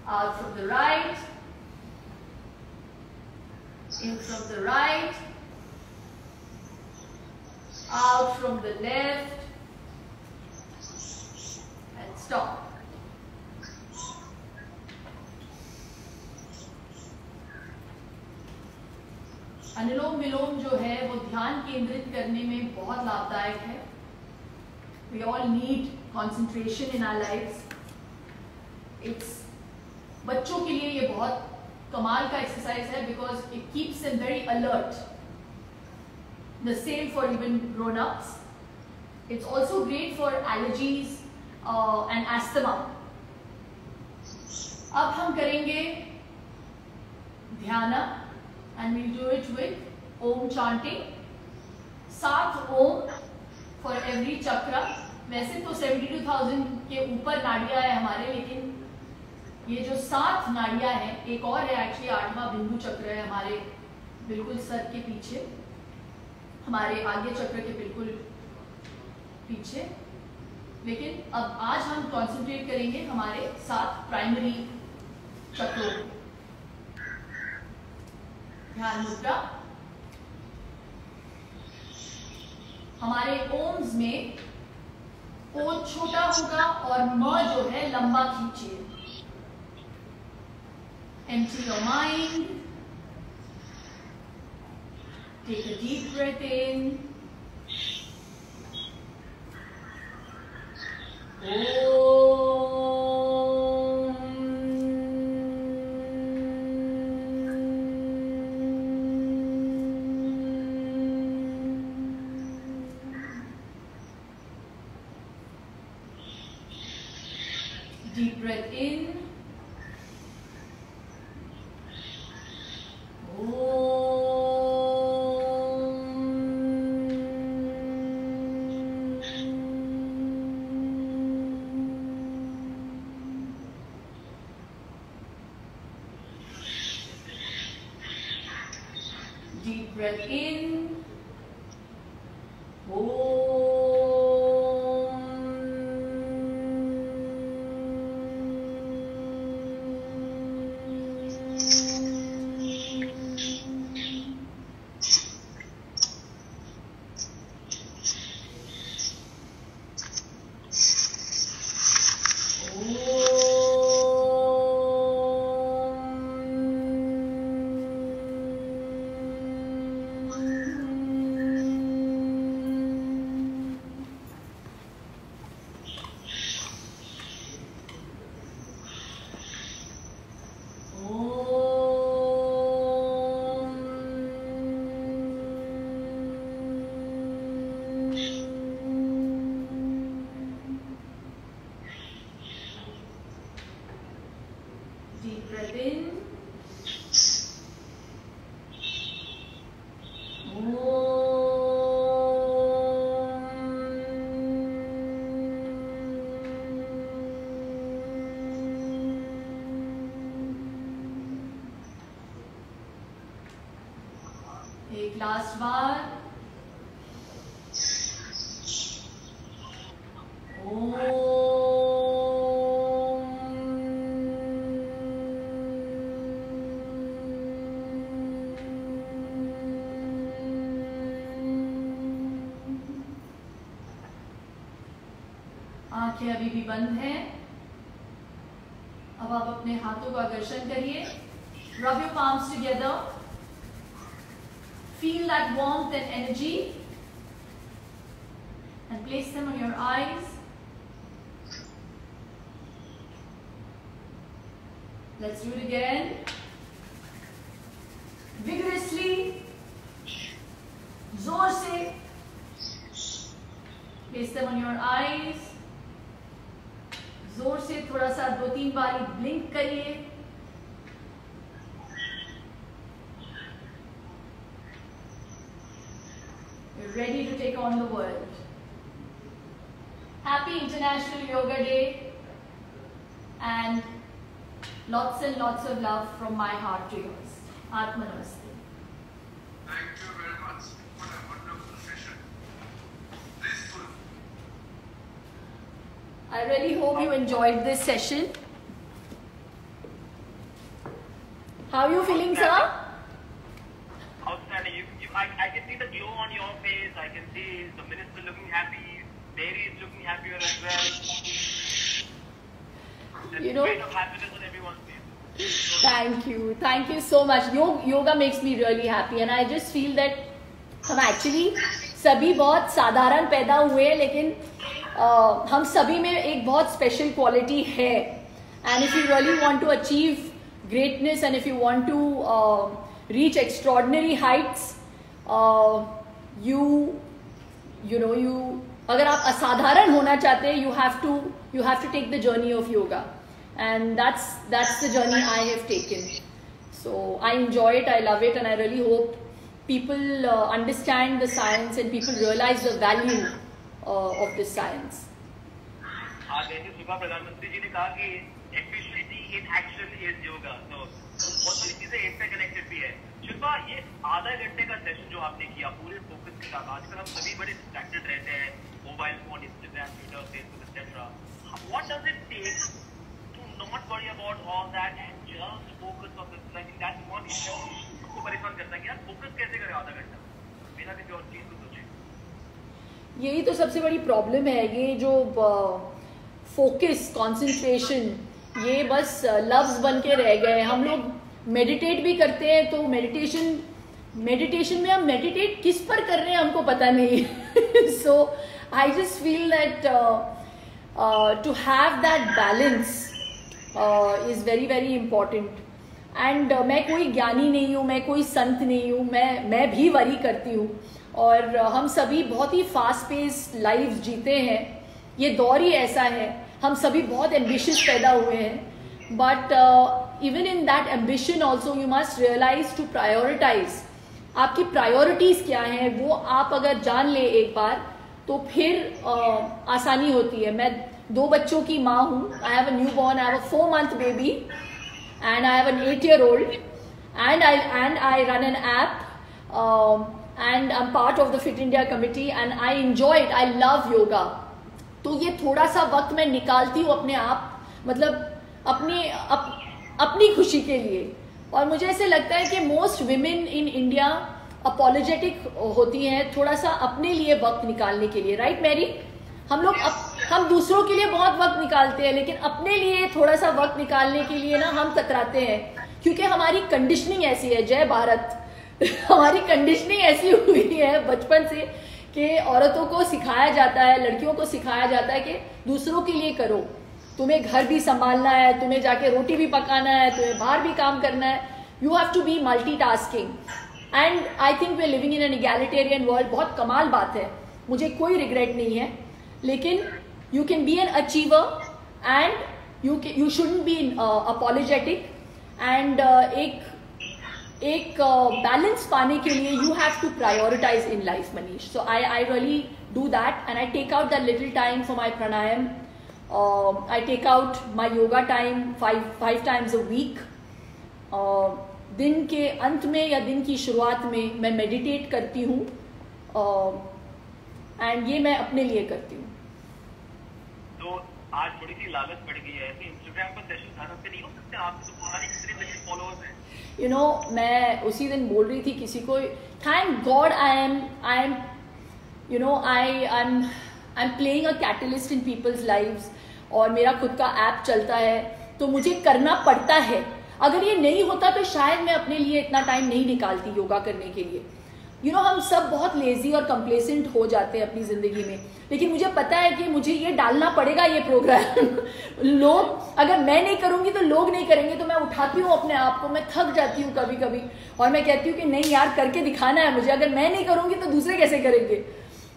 out from the right, in from the right, out from the left, and stop. अनुलोम विलोम जो है वो ध्यान केंद्रित करने में बहुत लाभदायक है। We all need concentration in our lives. It's बच्चों के लिए ये बहुत कमाल का एक्सरसाइज है because it keeps them very alert. The same for even grown ups. It's also great for allergies and asthma. अब हम करेंगे ध्यान and we'll do it with Om chanting. 7 Om for every chakra. वैसे तो 72,000 के ऊपर नाड़ियां है हमारे, लेकिन ये जो 7 नाड़ियां हैं, एक और है एक्चुअली 8वां बिंदु चक्र है हमारे बिल्कुल सर के पीछे, हमारे आगे चक्र के बिल्कुल पीछे। लेकिन अब आज हम कंसंट्रेट करेंगे हमारे 7 प्राइमरी चक्रों। ध्यान मुद्रा। हमारे ओम्स में ओ छोटा होगा और म जो है लंबा खींचिए। Empty your mind. Take a deep breath in. Deep breath in. breath in. Deep breath in. एक लास्ट बार. आंखें अभी भी बंद हैं. अब आप अपने हाथों का घर्षण करिए. Rub your palms together. Feel that warmth and energy and place them on your eyes. Let's do it again. Vigorously. जोर से. Place them on your eyes. जोर से थोड़ा सा 2-3 बार ब्लिंक करिए. You're ready to take on the world. Happy International Yoga Day and lots and lots of love from my heart to yours. Atma Namaste. Thank you very much. What a wonderful session. Blissful. I really hope you enjoyed this session. How are you feeling, sir? Outstanding. I can see the glow on your face. I can see the minister looking happy. Mary is looking happier as well. There's You know- a kind of happiness on everyone's face. Thank you so much. Yoga makes me really happy and I just feel that हम actually सभी बहुत साधारण पैदा हुए हैं, लेकिन हम सभी में एक बहुत स्पेशल क्वालिटी है. And if you really want to achieve greatness and if you want to reach extraordinary heights, अगर आप असाधारण होना चाहते हैं, you have to take the journey of yoga, and that's the journey I have taken. So I enjoy it, I love it, and I really hope people understand the science and people realize the value of this science. आज जैसे सुबह प्रधानमंत्री जी ने कहा कि efficiency in action is yoga. तो बहुत सारी चीजें इससे कनेक्टेड भी है. शिल्पा, ये आधा घंटे का सेशन जो आपने किया पूरे फोकस के साथ, आजकल हम सभी बड़े डिस्ट्रैक्टेड रहते हैं, mobile phone, Instagram, Twitter, Facebook, etcetera. What does it take to not worry about all that and just focus on this? I think that's one issue आपको परेशान करता है कि यार फोकस कैसे करें आधा घंटा बिना किसी और चीज को सोचे. यही तो सबसे बड़ी प्रॉब्लम है. ये जो फोकस, कंसंट्रेशन, ये बस लफ्ज बन के रह गए. हम लोग मेडिटेट भी करते हैं तो मेडिटेशन में हम मेडिटेट किस पर कर रहे हैं हमको पता नहीं. So I just feel that to have that balance is very very important. And मैं कोई ज्ञानी नहीं हूँ, मैं कोई संत नहीं हूँ, मैं भी वरी करती हूँ. और हम सभी बहुत ही फास्ट पेस लाइफ जीते हैं. ये दौर ही ऐसा है. हम सभी बहुत एम्बिशियस पैदा हुए हैं, but even in that ambition also you must realise to prioritise. आपकी प्रायोरिटीज क्या हैं वो आप अगर जान ले एक बार तो फिर आसानी होती है. मैं 2 बच्चों की माँ हूँ. I have a new born, I have a 4 month baby and I have an 8-year-old and I run an app and I'm part of the Fit India committee and I enjoy it. I love yoga. तो ये थोड़ा सा वक्त मैं निकालती हूँ अपने आप, मतलब अपनी खुशी के लिए. और मुझे ऐसे लगता है कि most women in India apologetic होती हैं थोड़ा सा अपने लिए वक्त निकालने के लिए. Right Mary? हम दूसरों के लिए बहुत वक्त निकालते हैं, लेकिन अपने लिए थोड़ा सा वक्त निकालने के लिए ना हम कतराते हैं, क्योंकि हमारी कंडीशनिंग ऐसी है. जय भारत. हमारी कंडीशनिंग ऐसी हुई है बचपन से कि औरतों को सिखाया जाता है, लड़कियों को सिखाया जाता है कि दूसरों के लिए करो, तुम्हें घर भी संभालना है, तुम्हें जाके रोटी भी पकाना है, तुम्हें बाहर भी काम करना है. You have to be multitasking. And I think we are living in an egalitarian world. बहुत कमाल बात है, मुझे कोई रिग्रेट नहीं है. लेकिन you can be an achiever and you shouldn't be apologetic. And एक बैलेंस पाने के लिए you have to prioritise in life, Manish. So I really do that and I take out the little time for my pranayama. I take out my yoga time 5 times a week. दिन के अंत में या दिन की शुरुआत में मैं मेडिटेट करती हूँ, एंड ये मैं अपने लिए करती हूँ. तो आज थोड़ी सी लालच बढ़ गई है, ऐसे इंस्टाग्राम पर सेशन हर हफ्ते नहीं हो सकते? आप तो हमारे कितने मिलियन फॉलोअर्स हैं. यू नो, मैं उसी दिन बोल रही थी किसी को, thank God I am you know I am playing a catalyst in people's lives. और मेरा खुद का ऐप चलता है, तो मुझे करना पड़ता है. अगर ये नहीं होता तो शायद मैं अपने लिए इतना टाइम नहीं निकालती योगा करने के लिए. यू नो, हम सब बहुत लेजी और कंप्लेसेंट हो जाते हैं अपनी जिंदगी में, लेकिन मुझे पता है कि मुझे ये डालना पड़ेगा, ये प्रोग्राम. लोग, अगर मैं नहीं करूंगी तो लोग नहीं करेंगे. तो मैं उठाती हूँ अपने आप को, मैं थक जाती हूँ कभी कभी, और मैं कहती हूँ कि नहीं यार, करके दिखाना है मुझे. अगर मैं नहीं करूंगी तो दूसरे कैसे करेंगे?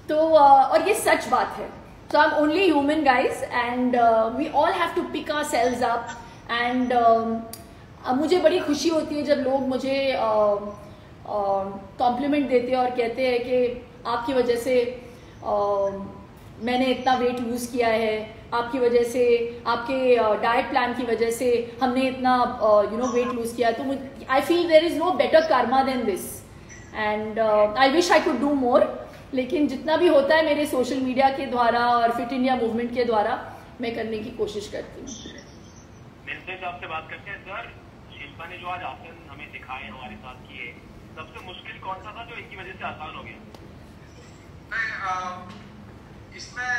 तो और ये सच बात है. So I'm only human, guys, and we all have to pick ourselves up. And मुझे बड़ी खुशी होती है जब लोग मुझे कॉम्प्लीमेंट देते हैं और कहते हैं कि आपकी वजह से मैंने इतना वेट लूज किया है, आपकी वजह से, आपके डाइट प्लान की वजह से हमने इतना वेट लूज किया. तो I feel there is no better karma than this, and I wish I could do more. लेकिन जितना भी होता है मेरे सोशल मीडिया के द्वारा और फिट इंडिया मूवमेंट के द्वारा मैं करने की कोशिश करती हूँ. मिलते से आपसे बात करते हैं. सर, शिल्पा ने जो आज आसन हमें दिखाए, हमारे साथ किए, सबसे मुश्किल कौन सा था जो इनकी वजह से आसान हो गया? इसमें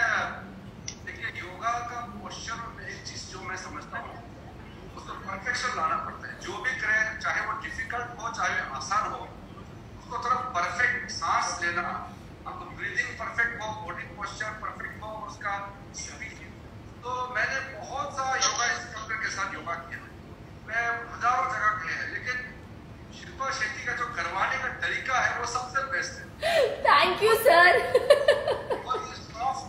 देखिए, योगा का पोस्चर एक चीज जो मैं समझता हूँ, उसको परफेक्शन लाना पड़ता है. जो भी करें, चाहे वो डिफिकल्ट हो चाहे आसान हो, उसको थोड़ा परफेक्ट सांस लेना, आपको ब्रीदिंग परफेक्ट हो, बॉडी पोस्चर परफेक्ट हो, उसका स्पीड. तो मैंने बहुत सा योगा इंस्ट्रक्टर के साथ योगा किया, मैं हजारों जगह किया है, लेकिन शिल्पा शेट्टी का जो करवाने का तरीका है वो सबसे बेस्ट है. Thank you sir. बहुत ही सॉफ्ट,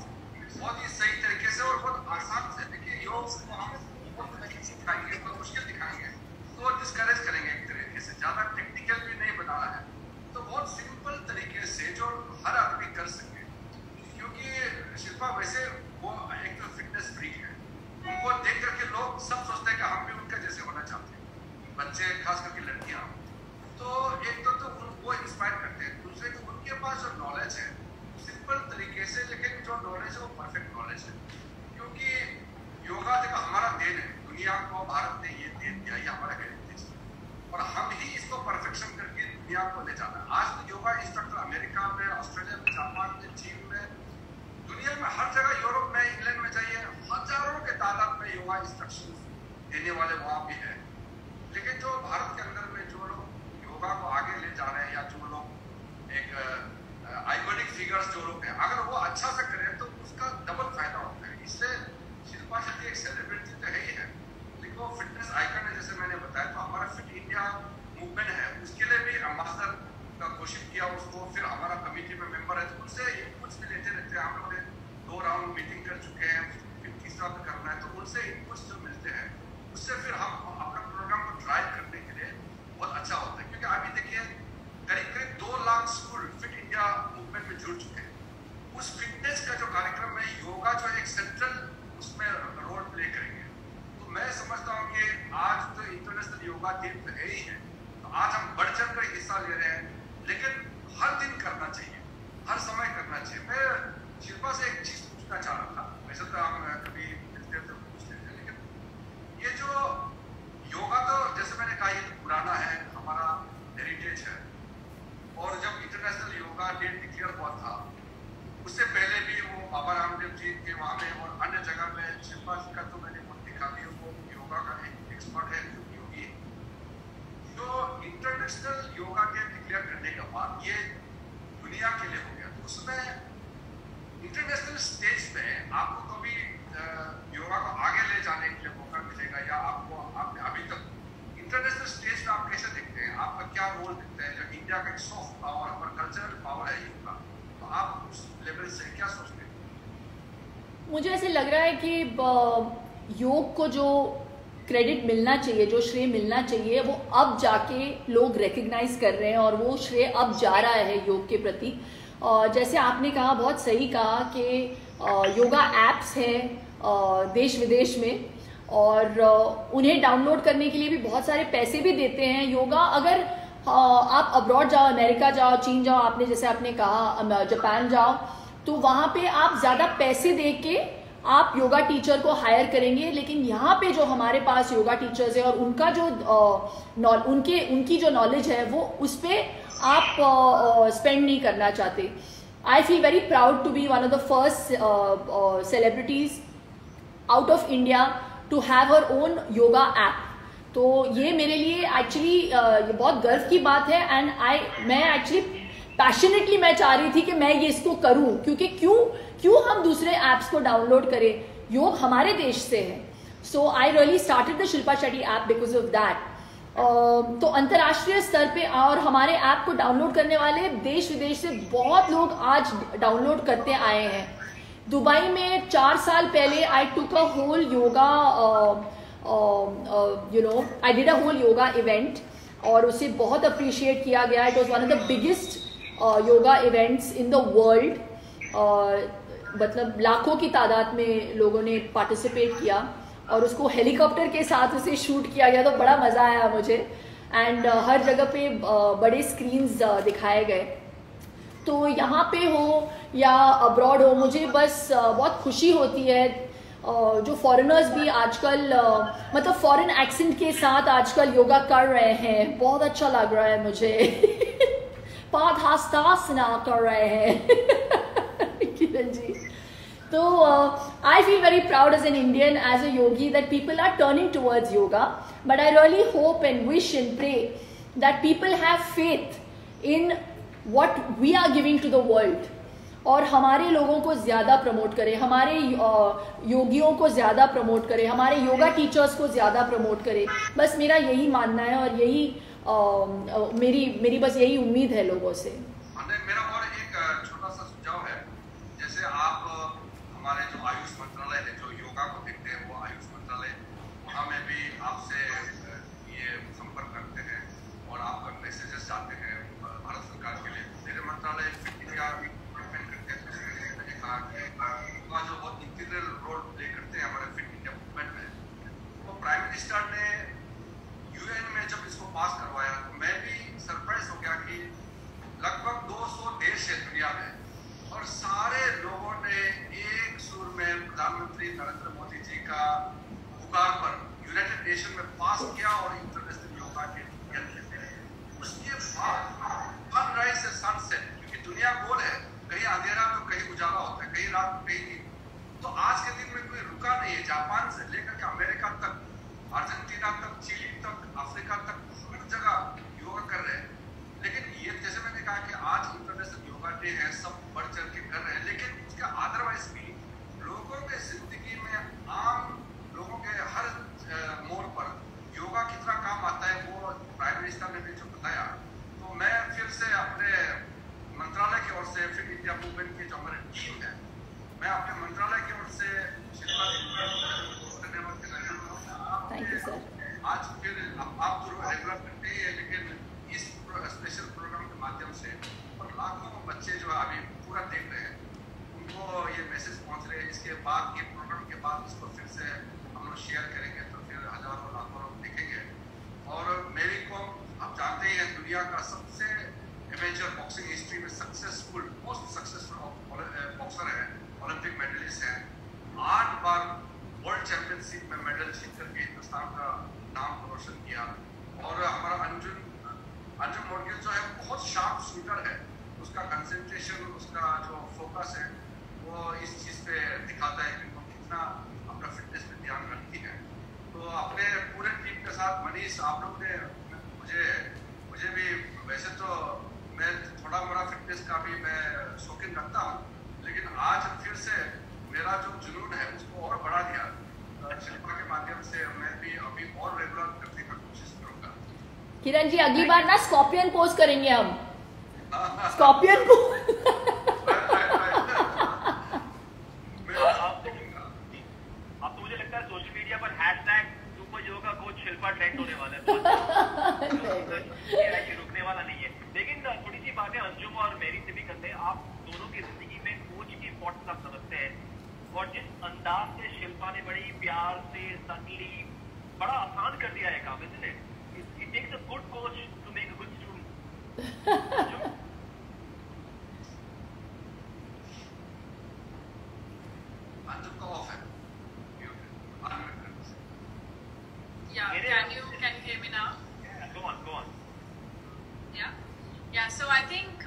बहुत ही सही तरीके से और बहुत आसान से. देखिए, योग को हम बहुत तरीके से सिखाएंगे, बहुत मुश्किल दिखाएंगे तो डिस्करेज करेंगे एक तरीके से, ज्यादा टेक्निकल भी नहीं बनाना है. तो बहुत सिंपल तरीके से जो हर आदमी कर सके, क्योंकि शिल्पा वैसे वो एक तो फिटनेस फ्रीक है. उनको देख करके लोग सब सोचते हैं कि हम भी उनका जैसे होना चाहते हैं, बच्चे खास करके लड़कियां. तो एक तो वो इंस्पायर करते हैं, दूसरे को उनके पास जो नॉलेज है सिंपल तरीके से, लेकिन जो नॉलेज है वो परफेक्ट नॉलेज है. क्योंकि योगा देखो हमारा देन है, दुनिया को भारत ने ये देन दिया, ये हमारा हेरिटेज है, और हम ही इसको परफेक्शन करके दुनिया को ले जाना है. आज तो योगा इंस्ट्रक्टर अमेरिका में, ऑस्ट्रेलिया में, जापान में, चीन में, दुनिया में हर जगह, यूरोप में, इंग्लैंड में जाइए, हजारों के तादाद में योगा इंस्ट्रक्शन देने वाले वहां भी है. लेकिन जो भारत के अंदर में जो लोग योगा को आगे ले जा रहे हैं, या जो लोग एक आइकॉनिक फिगर्स जो लोग हैं, अगर वो अच्छा से करें तो उसका डबल फायदा होता है. इससे शिल्पा शेट्टी एक सेलिब्रिटी तो है ही है, लेकिन वो फिटनेस आइकन है. जैसे मैंने बताया, तो हमारा फिट इंडिया मूवमेंट है, उसके लिए भी एम्बेसडर का घोषित किया उसको. फिर हमारा कमेटी में मेंबर है, तो उनसे इनपुट्स भी लेते रहते हैं. हम लोग 2 राउंड मीटिंग कर चुके हैं, फिर तीसरा भी करना है. तो उनसे इनपुट्स जो मिलते हैं, उससे फिर हम अपना प्रोग्राम को ड्राइव करने के लिए बहुत अच्छा होता है. क्योंकि अभी देखिए, करीब 2 lakh school fit India movement में जुड़ चुके हैं. उस फिटनेस का जो कार्यक्रम है, योगा जो एक सेंट्रल उसमें रोल प्ले करेंगे. तो मैं समझता हूँ कि आज तो इंटरनेशनल योगा डे तो है ही है, तो आज हम बढ़ चढ़ कर हिस्सा ले रहे हैं. लेकिन हर दिन करना चाहिए, हर समय करना चाहिए। मैं शिल्पा से एक चीज पूछना चाह रहा था, वैसे तो हम कभी मिलते तो पूछते थे, लेकिन ये जो योगा तो जैसे मैंने कहा ये तो पुराना है, हमारा हेरिटेज है, और जब इंटरनेशनल योगा डे डिक्लेयर हुआ था उससे पहले भी वो बाबा रामदेव जी के वहाँ में और अन्य जगह में शिल्पा जी का तो मैंने बहुत देखा भी, वो योगा का एक एक्सपर्ट है, योगी। तो इंटरनेशनल योगा डे डिक्लेयर करने के बाद ये दुनिया के लिए हो गया, तो उसमें इंटरनेशनल स्टेज पे आपको कभी योगा को आगे ले जाने के लिए मौका मिलेगा, या आपको आपने अभी तक इंटरनेशनल स्टेज पे आप कैसे देखते हैं, आपका क्या रोल दिखता है? जब इंडिया का एक सॉफ्ट पावर और कल्चरल पावर है योगा, तो आप उस लेवल से क्या सोचते हैं? मुझे ऐसे लग रहा है कि योग को जो क्रेडिट मिलना चाहिए, जो श्रेय मिलना चाहिए, वो अब जाके लोग रिकग्नाइज कर रहे हैं और वो श्रेय अब जा रहा है योग के प्रति। जैसे आपने कहा, बहुत सही कहा कि योगा एप्स हैं देश विदेश में, और उन्हें डाउनलोड करने के लिए भी बहुत सारे पैसे भी देते हैं। योगा अगर आप अब्रॉड जाओ, अमेरिका जाओ, चीन जाओ, आपने जैसे आपने कहा जापान जाओ, तो वहाँ पे आप ज़्यादा पैसे दे के आप योगा टीचर को हायर करेंगे, लेकिन यहाँ पे जो हमारे पास योगा टीचर्स है और उनका जो उनकी जो नॉलेज है वो उस पर आप स्पेंड नहीं करना चाहते। I feel very proud to be one of the first celebrities out of India to have her own yoga app. तो ये मेरे लिए एक्चुअली ये बहुत गर्व की बात है, एंड मैं एक्चुअली पैशनेटली मैं चाह रही थी कि मैं ये इसको करूं, क्योंकि क्यों हम दूसरे ऐप्स को डाउनलोड करें, योग हमारे देश से है। So I really started the Shilpa Shetty app because of that. तो अंतर्राष्ट्रीय स्तर पे और हमारे ऐप को डाउनलोड करने वाले देश विदेश से बहुत लोग आज डाउनलोड करते आए हैं। दुबई में 4 साल पहले I took a whole yoga I did a whole yoga event, और उसे बहुत अप्रिशिएट किया गया। It was one of the biggest yoga events in the world. मतलब लाखों की तादाद में लोगों ने पार्टिसिपेट किया, और उसको हेलीकॉप्टर के साथ उसे शूट किया गया, तो बड़ा मज़ा आया मुझे। एंड हर जगह पे बड़े स्क्रीन्स दिखाए गए। तो यहाँ पे हो या अब्रॉड हो, मुझे बस बहुत खुशी होती है। जो फॉरेनर्स भी आजकल मतलब फॉरेन एक्सेंट के साथ आजकल योगा कर रहे हैं, बहुत अच्छा लग रहा है मुझे। पादहस्तासना कर रहे हैं किरण जी। तो I feel very proud as an Indian, as a yogi, that people are turning towards yoga. But I really hope and wish and pray that people have faith in what we are giving to the world. और हमारे लोगों को ज़्यादा promote करें, हमारे योगियों को ज़्यादा प्रमोट करें, हमारे योगा टीचर्स को ज़्यादा प्रमोट करें। बस मेरा यही मानना है, और यही मेरी बस यही उम्मीद है लोगों से। मेरा और एक छोटा सा सुझाव है, जैसे आप हमारे जो आयुष मंत्रालय है, जो योगा को देखते हैं, वो आयुष मंत्रालय, वहाँ में भी आपसे ये संपर्क करते हैं और आपका मैसेजेस जाते हैं भारत सरकार के लिए। मेरे मंत्रालय फिट इंडिया डेवलपमेंट करते हैं, तो मैंने कहा कि योगा जो बहुत इंटीग्रल रोल प्ले करते हैं हमारे फिट इंडिया मूवमेंट में। तो प्राइम मिनिस्टर ने यूएन में जब इसको पास करवाया, तो मैं भी सरप्राइज हो गया कि लगभग 200 देश है दुनिया में, और सारे लोगों ने एक सुर में प्रधानमंत्री नरेंद्र मोदी जी का पुकार पर यूनाइटेड नेशन में पास किया और इंटरनेशनल योगा डे किया। उसके बाद सनराइज से सनसेट, क्योंकि दुनिया गोल है, कहीं अंधेरा तो कहीं उजाला होता है, कहीं रात कहीं दिन। तो आज के दिन में कोई रुका नहीं है, जापान से लेकर के अमेरिका तक, अर्जेंटीना तक, चिली तक, अफ्रीका तक, हर जगह योगा कर रहे हैं। लेकिन ये जैसे मैंने कहा कि आज इंटरनेशनल योगा डे है, सब बढ़ चढ़ के कर रहे हैं, लेकिन उसके अदरवाइज भी लोगों के जिंदगी में, आम लोगों के हर मोड़ पर योगा कितना काम आता है, वो प्राइम मिनिस्टर ने भी जो बताया। तो मैं फिर से अपने मंत्रालय की ओर से, फिट इंडिया मूवमेंट की जो हमारी टीम है, मैं अपने मंत्रालय की ओर से धन्यवाद देना चाहता हूँ। आज फिर आप तो रेगुलर करते ही है, लेकिन इस स्पेशल प्रोग्राम के माध्यम से और लाखों बच्चे जो अभी पूरा देख रहे हैं, उनको ये मैसेज पहुंच रहे हैं। इसके बाद ये प्रोग्राम के बाद इसको फिर से हम लोग शेयर करेंगे, तो फिर हजारों लाखों लोग देखेंगे। और मेरी को आप जानते ही हैं, दुनिया का सबसे मेजर बॉक्सिंग हिस्ट्री में सक्सेसफुल, मोस्ट सक्सेसफुल बॉक्सर है, ओलंपिक मेडलिस्ट है, 8 बार वर्ल्ड चैंपियनशिप में मेडल जीत करके हिंदुस्तान का नाम रोशन किया। और हमारा अंजुम मोडगिल जो है बहुत शार्प शूटर है, उसका कंसंट्रेशन, उसका जो फोकस है वो इस चीज़ पे दिखाता है कि वो कितना अपना फिटनेस पे ध्यान रखती है। तो अपने पूरे टीम के साथ मनीष, आप लोग ने मुझे भी, वैसे तो मैं थोड़ा मोड़ा फिटनेस का भी मैं शौकीन रखता हूँ, लेकिन आज फिर से मेरा जो जुनून है उसको और बढ़ा दिया शिल्पा के माध्यम से। मैं भी अभी और रेगुलर करने का कोशिश करूँगा। किरण जी अगली बार ना स्कॉर्पियन पोज करेंगे हम, स्कॉर्पियन पोज। अब तो मुझे लगता है सोशल मीडिया पर #super yoga coach Shilpa trend होने वाला है। ये रुकने वाला नहीं है। लेकिन थोड़ी सी बातें अंजुम और मेरी से भी करते हैं। आप दोनों की जिंदगी में कोच की इम्पोर्टेंस आप समझते हैं, और जिस अंदाज से शिल्पा ने बड़ी प्यार से सटली बड़ा आसान कर दिया है काम, इसलिए it takes a good coach to make a good student. Yeah, can you hear me now? Go on. Yeah. So I think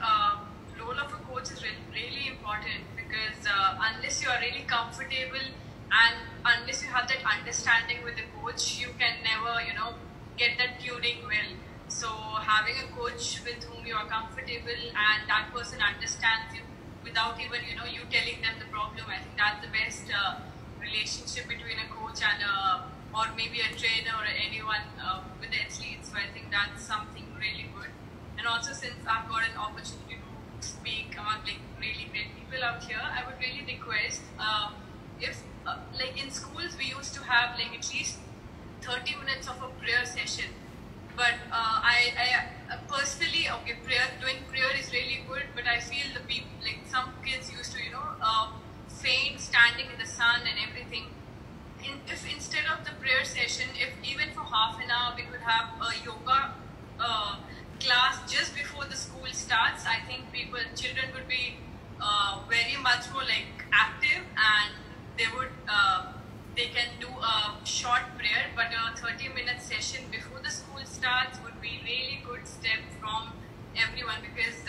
role of a coach is really important, because unless you are really comfortable and unless you have that understanding with the coach, you can never, get that tuning well. So having a coach with whom you are comfortable and that person understands you without even, you telling them the problem, I think that's the best relationship between a coach and or maybe a trainer or anyone with the athletes. So I think that's something really good. And also, since I've got an opportunity to speak among really great people out here, I would really request if in schools we used to have at least 30 minutes of a prayer session. But I personally, doing prayer is really good, but I feel the people, some kids used to, faint standing in the sun and everything. If instead of the prayer session, if even for half an hour we could have a yoga class just before the school starts, I think children would be very much more active, and they can do a short prayer, but a 30-minute session before the school starts would be really good step from everyone, because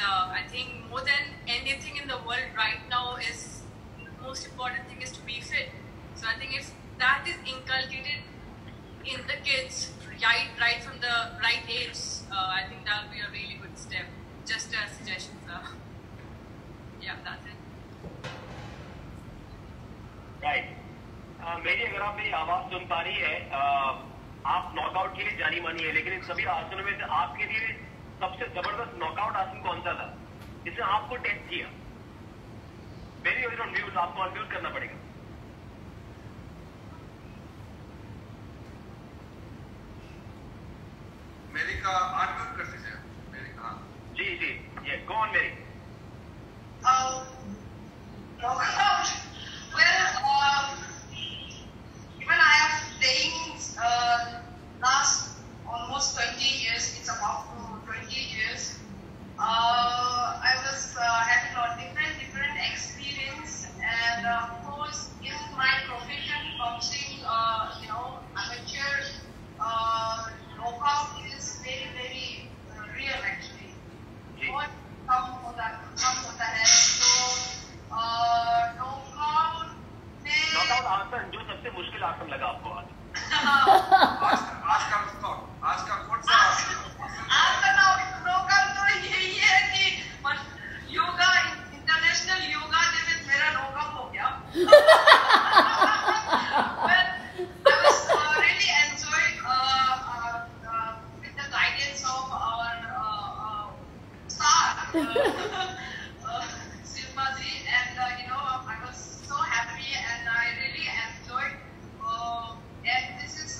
I think more than anything in the world right now is the most important thing is to be fit. So I think if that is inculcated in the kids right from the right age, I think that will be a really good step. Just a suggestion, sir. Yeah, that's it. Right. मेरी अगर आप मेरी आवाज सुन पा रही है, आप knockout के लिए जानी मानी है, लेकिन इन सभी आसनों में से आपके लिए सबसे जबरदस्त नॉकआउट आसन कौन सा था जिसने आपको टेस्ट किया? मेरी अगर ऑन म्यूट, आपको अनम्यूट करना पड़ेगा। मेरी का अनम्यूट कर दीजिए। मेरी का जी ये गो ऑन मेरी। Knockout. Well, even I am playing last almost 20 years. It's about 20 years. I was having a different experience, and of course, in my profession, boxing, amateur knockout is very, very real actually. बहुत कम होता है, तो knockout आसन जो सबसे मुश्किल आसन लगा आपको आज? आज का कौन सा नॉकआउट तो यही है कि योगा, इंटरनेशनल योगा डे में मेरा नॉकआउट हो गया। But I was really enjoying with the guidance of our star. Silpa ji, and I was so happy and I really enjoyed, and this is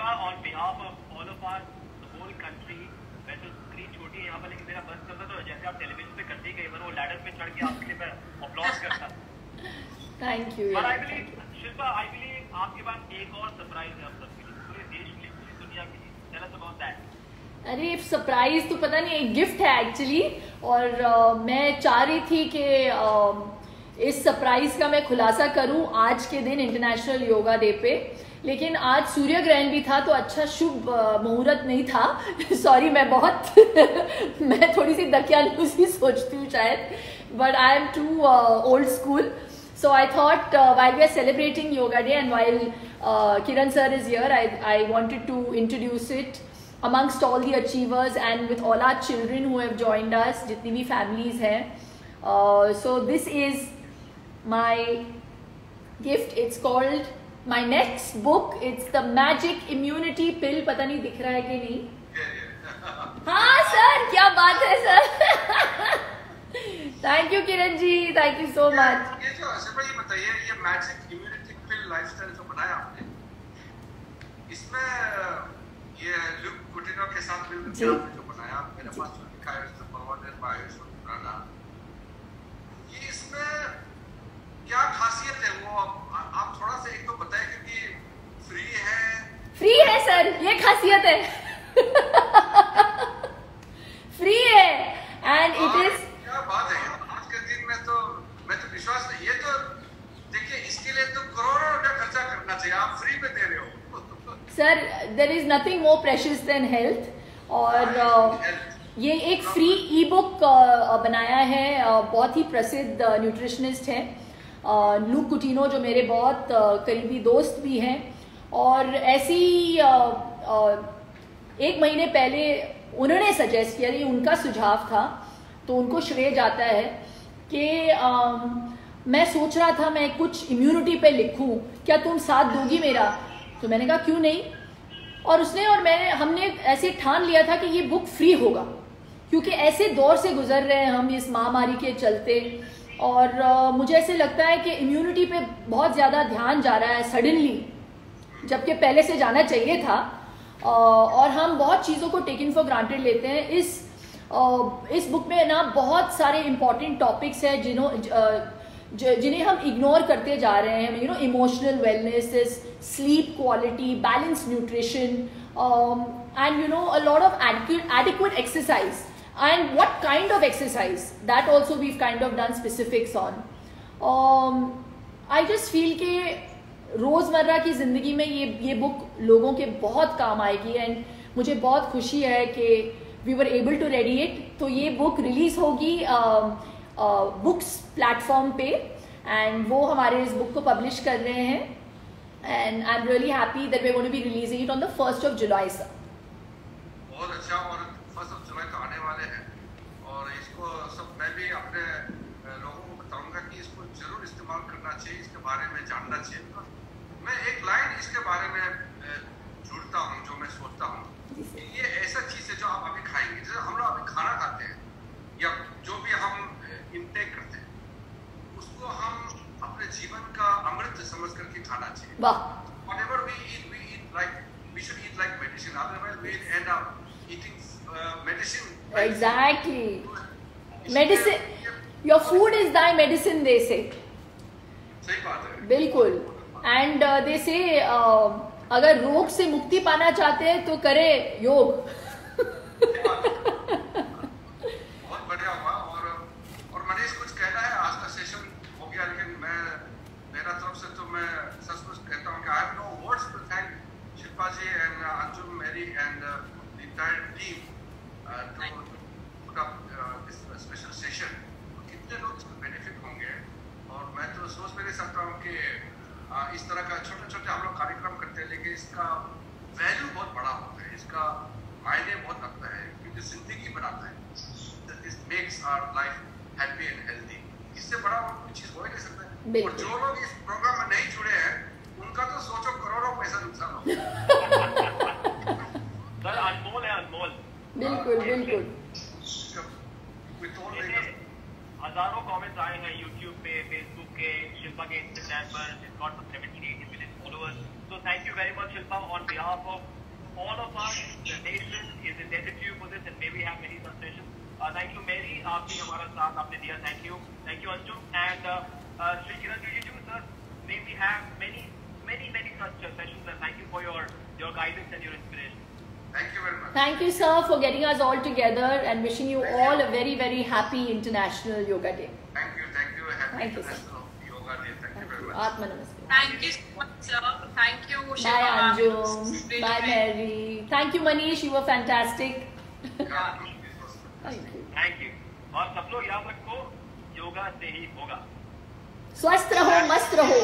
Shilpa, on behalf of all of us, the whole country, मैं तो screen छोटी है यहाँ पर, लेकिन मेरा बस चलता तो जैसे आप टेलीविजन पे करते गए, वो लैडर पे चढ़ के आपके लिए मैं अपलॉज करता। Thank you. But I believe, Shilpa, I believe आपके पास एक और सरप्राइज है हम सबके लिए, पूरे देश के लिए, पूरी दुनिया के लिए। Tell us about that. अरे सरप्राइज तो पता नहीं, एक गिफ्ट है एक्चुअली, और मैं चाह रही थी कि इस सरप्राइज का मैं खुलासा करूं आज के दिन इंटरनेशनल योगा डे पे, लेकिन आज सूर्य ग्रहण भी था तो अच्छा शुभ मुहूर्त नहीं था। सॉरी, मैं बहुत मैं थोड़ी सी दकियानूसी सोचती हूँ शायद, but I am too old school, so I thought while we are celebrating yoga day and while Kiran sir is here, I wanted to introduce it amongst all the achievers and with all our children who have joined us, jitni bhi families hain. So this is my gift. It's called my next book. It's the Magic Immunity Pill. पता नहीं दिख रहा है कि नहीं? हाँ sir, क्या बात है sir. Thank you Kiran ji, thank you so much. ये जो शिल्पा, ये बताइए, ये मैजिक इम्यूनिटी पिल लाइफस्टाइल जो बनाया आपने, इसमें ये लुक कुटिनो के साथ मिलकर आपने जो बनाया, मेरे पास जो लिखा है इसमें परवानेर बायोस और पुराना, ये इसमें क्या खासियत है वो आप थोड़ा सा एक तो बताएं, क्योंकि फ्री है सर, ये खासियत है। फ्री है एंड इट इज, क्या बात है। आज के दिन में तो मैं तो विश्वास नहीं, ये तो देखिए, इसके लिए तो करोड़ों रुपया खर्चा करना चाहिए, आप फ्री में दे रहे हो। Sir there is nothing more precious than health, और ये एक फ्री ई बुक बनाया है, बहुत ही प्रसिद्ध न्यूट्रिशनिस्ट हैं लुक कुटिनो, जो मेरे बहुत करीबी दोस्त भी हैं, और ऐसी एक महीने पहले उन्होंने सजेस्ट किया, ये उनका सुझाव था, तो उनको श्रेय जाता है कि मैं सोच रहा था मैं कुछ इम्यूनिटी पे लिखूं, क्या तुम साथ दोगी मेरा? तो मैंने कहा क्यों नहीं, और उसने और हमने ऐसे ठान लिया था कि ये बुक फ्री होगा, क्योंकि ऐसे दौर से गुजर रहे हैं हम इस महामारी के चलते, और मुझे ऐसे लगता है कि इम्यूनिटी पे बहुत ज़्यादा ध्यान जा रहा है सडनली, जबकि पहले से जाना चाहिए था, और हम बहुत चीज़ों को टेकन फॉर ग्रांटेड लेते हैं। इस बुक में ना बहुत सारे इंपॉर्टेंट टॉपिक्स हैं जिन्हें हम इग्नोर करते जा रहे हैं, you know, emotional wellness, sleep quality, balance nutrition, and you know a lot of adequate exercise, and what kind of exercise, that also we've kind of done specifics on. I just feel कि रोज़मर्रा की ज़िंदगी में ये book लोगों के बहुत काम आएगी, एंड मुझे बहुत खुशी है कि we were able to ready it. तो ये बुक रिलीज होगी बुक्स प्लेटफॉर्म पे, एंड वो हमारे इस बुक को पब्लिश कर रहे हैं, and I am really happy that we are going to be releasing it on the 1st of July sir. बहुत अच्छा, और 1st of July तो आने वाले हैं, और इसको सब मैं भी अपने लोगों को बताऊंगा कि इसको जरूर इस्तेमाल करना चाहिए, इसके बारे में जानना चाहिए। मैं एक लाइन इसके बारे में जुड़ता हूँ, जो मैं सोचता हूँ कि ये ऐसा चीज है जो आप अभी खाएंगे, जैसे हम लोग अभी खाना खाते हैं या जो भी हम इंटेक करते हैं, उसको हम अपने जीवन का अमृत समझ करके खाना चाहिए। Whatever we eat like we should eat like medicine. Otherwise, we end up eating medicine. Exactly. Medicine. Your food is thy medicine, they say. सही बात है। बिल्कुल। एंड दे से अगर रोग से मुक्ति पाना चाहते हैं तो करे योग। बहुत बढ़िया हुआ, और मनीष कुछ कहना है? आज का सेशन हो गया, लेकिन मेरा तरफ से तो मैं सच कहता हूँ कि I have no words to thank Shilpa ji and Anjum, मेरी and the entire team to put up this special session. कितने लोग इसको बेनिफिट होंगे, और मैं तो सोच भी नहीं सकता हूँ कि इस तरह का छोटे छोटे हम लोग कार्यक्रम करते हैं, लेकिन इसका वैल्यू बहुत बड़ा होता है, इसका मायने बहुत रखता है, क्योंकि जिंदगी बनाता है। This makes our life happy and healthy. इससे बड़ा कोई चीज हो ही नहीं सकता। और जो लोग इस प्रोग्राम में नहीं जुड़े हैं, उनका तो सोचो करोड़ों पैसा नुकसान हो। सर अनमोल है, अनमोल। बिल्कुल बिल्कुल। हजारों कमेंट्स आए हैं YouTube पे, Facebook के, शिल्पा के Instagram पर, she's got 70-80 million followers. So thank you very much, Shilpa, on behalf of all of us, the nation is indebted to you for this, and may we have many such sessions. Thank you, Mary. आपने हमारा साथ आपने दिया. Thank you, Anju, and Shri Kiran Rijiju, sir. May we have many such sessions, and thank you for your guidance and your inspiration. Thank you very much. Thank you, sir, for getting us all together and wishing you all a very, very happy International Yoga Day. Thank you. Happy Thank you, sir. International Yoga Day. Thank you very much. Atma Namaste. Thank you so much, sir. Thank you, Bye, Shiva. Anju. Really Bye, great. Mary. Thank you, Manish. You were fantastic. Thank you. Thank you. और सब लोग याद रखो, योगा से ही होगा. स्वस्थ रहो, मस्त रहो.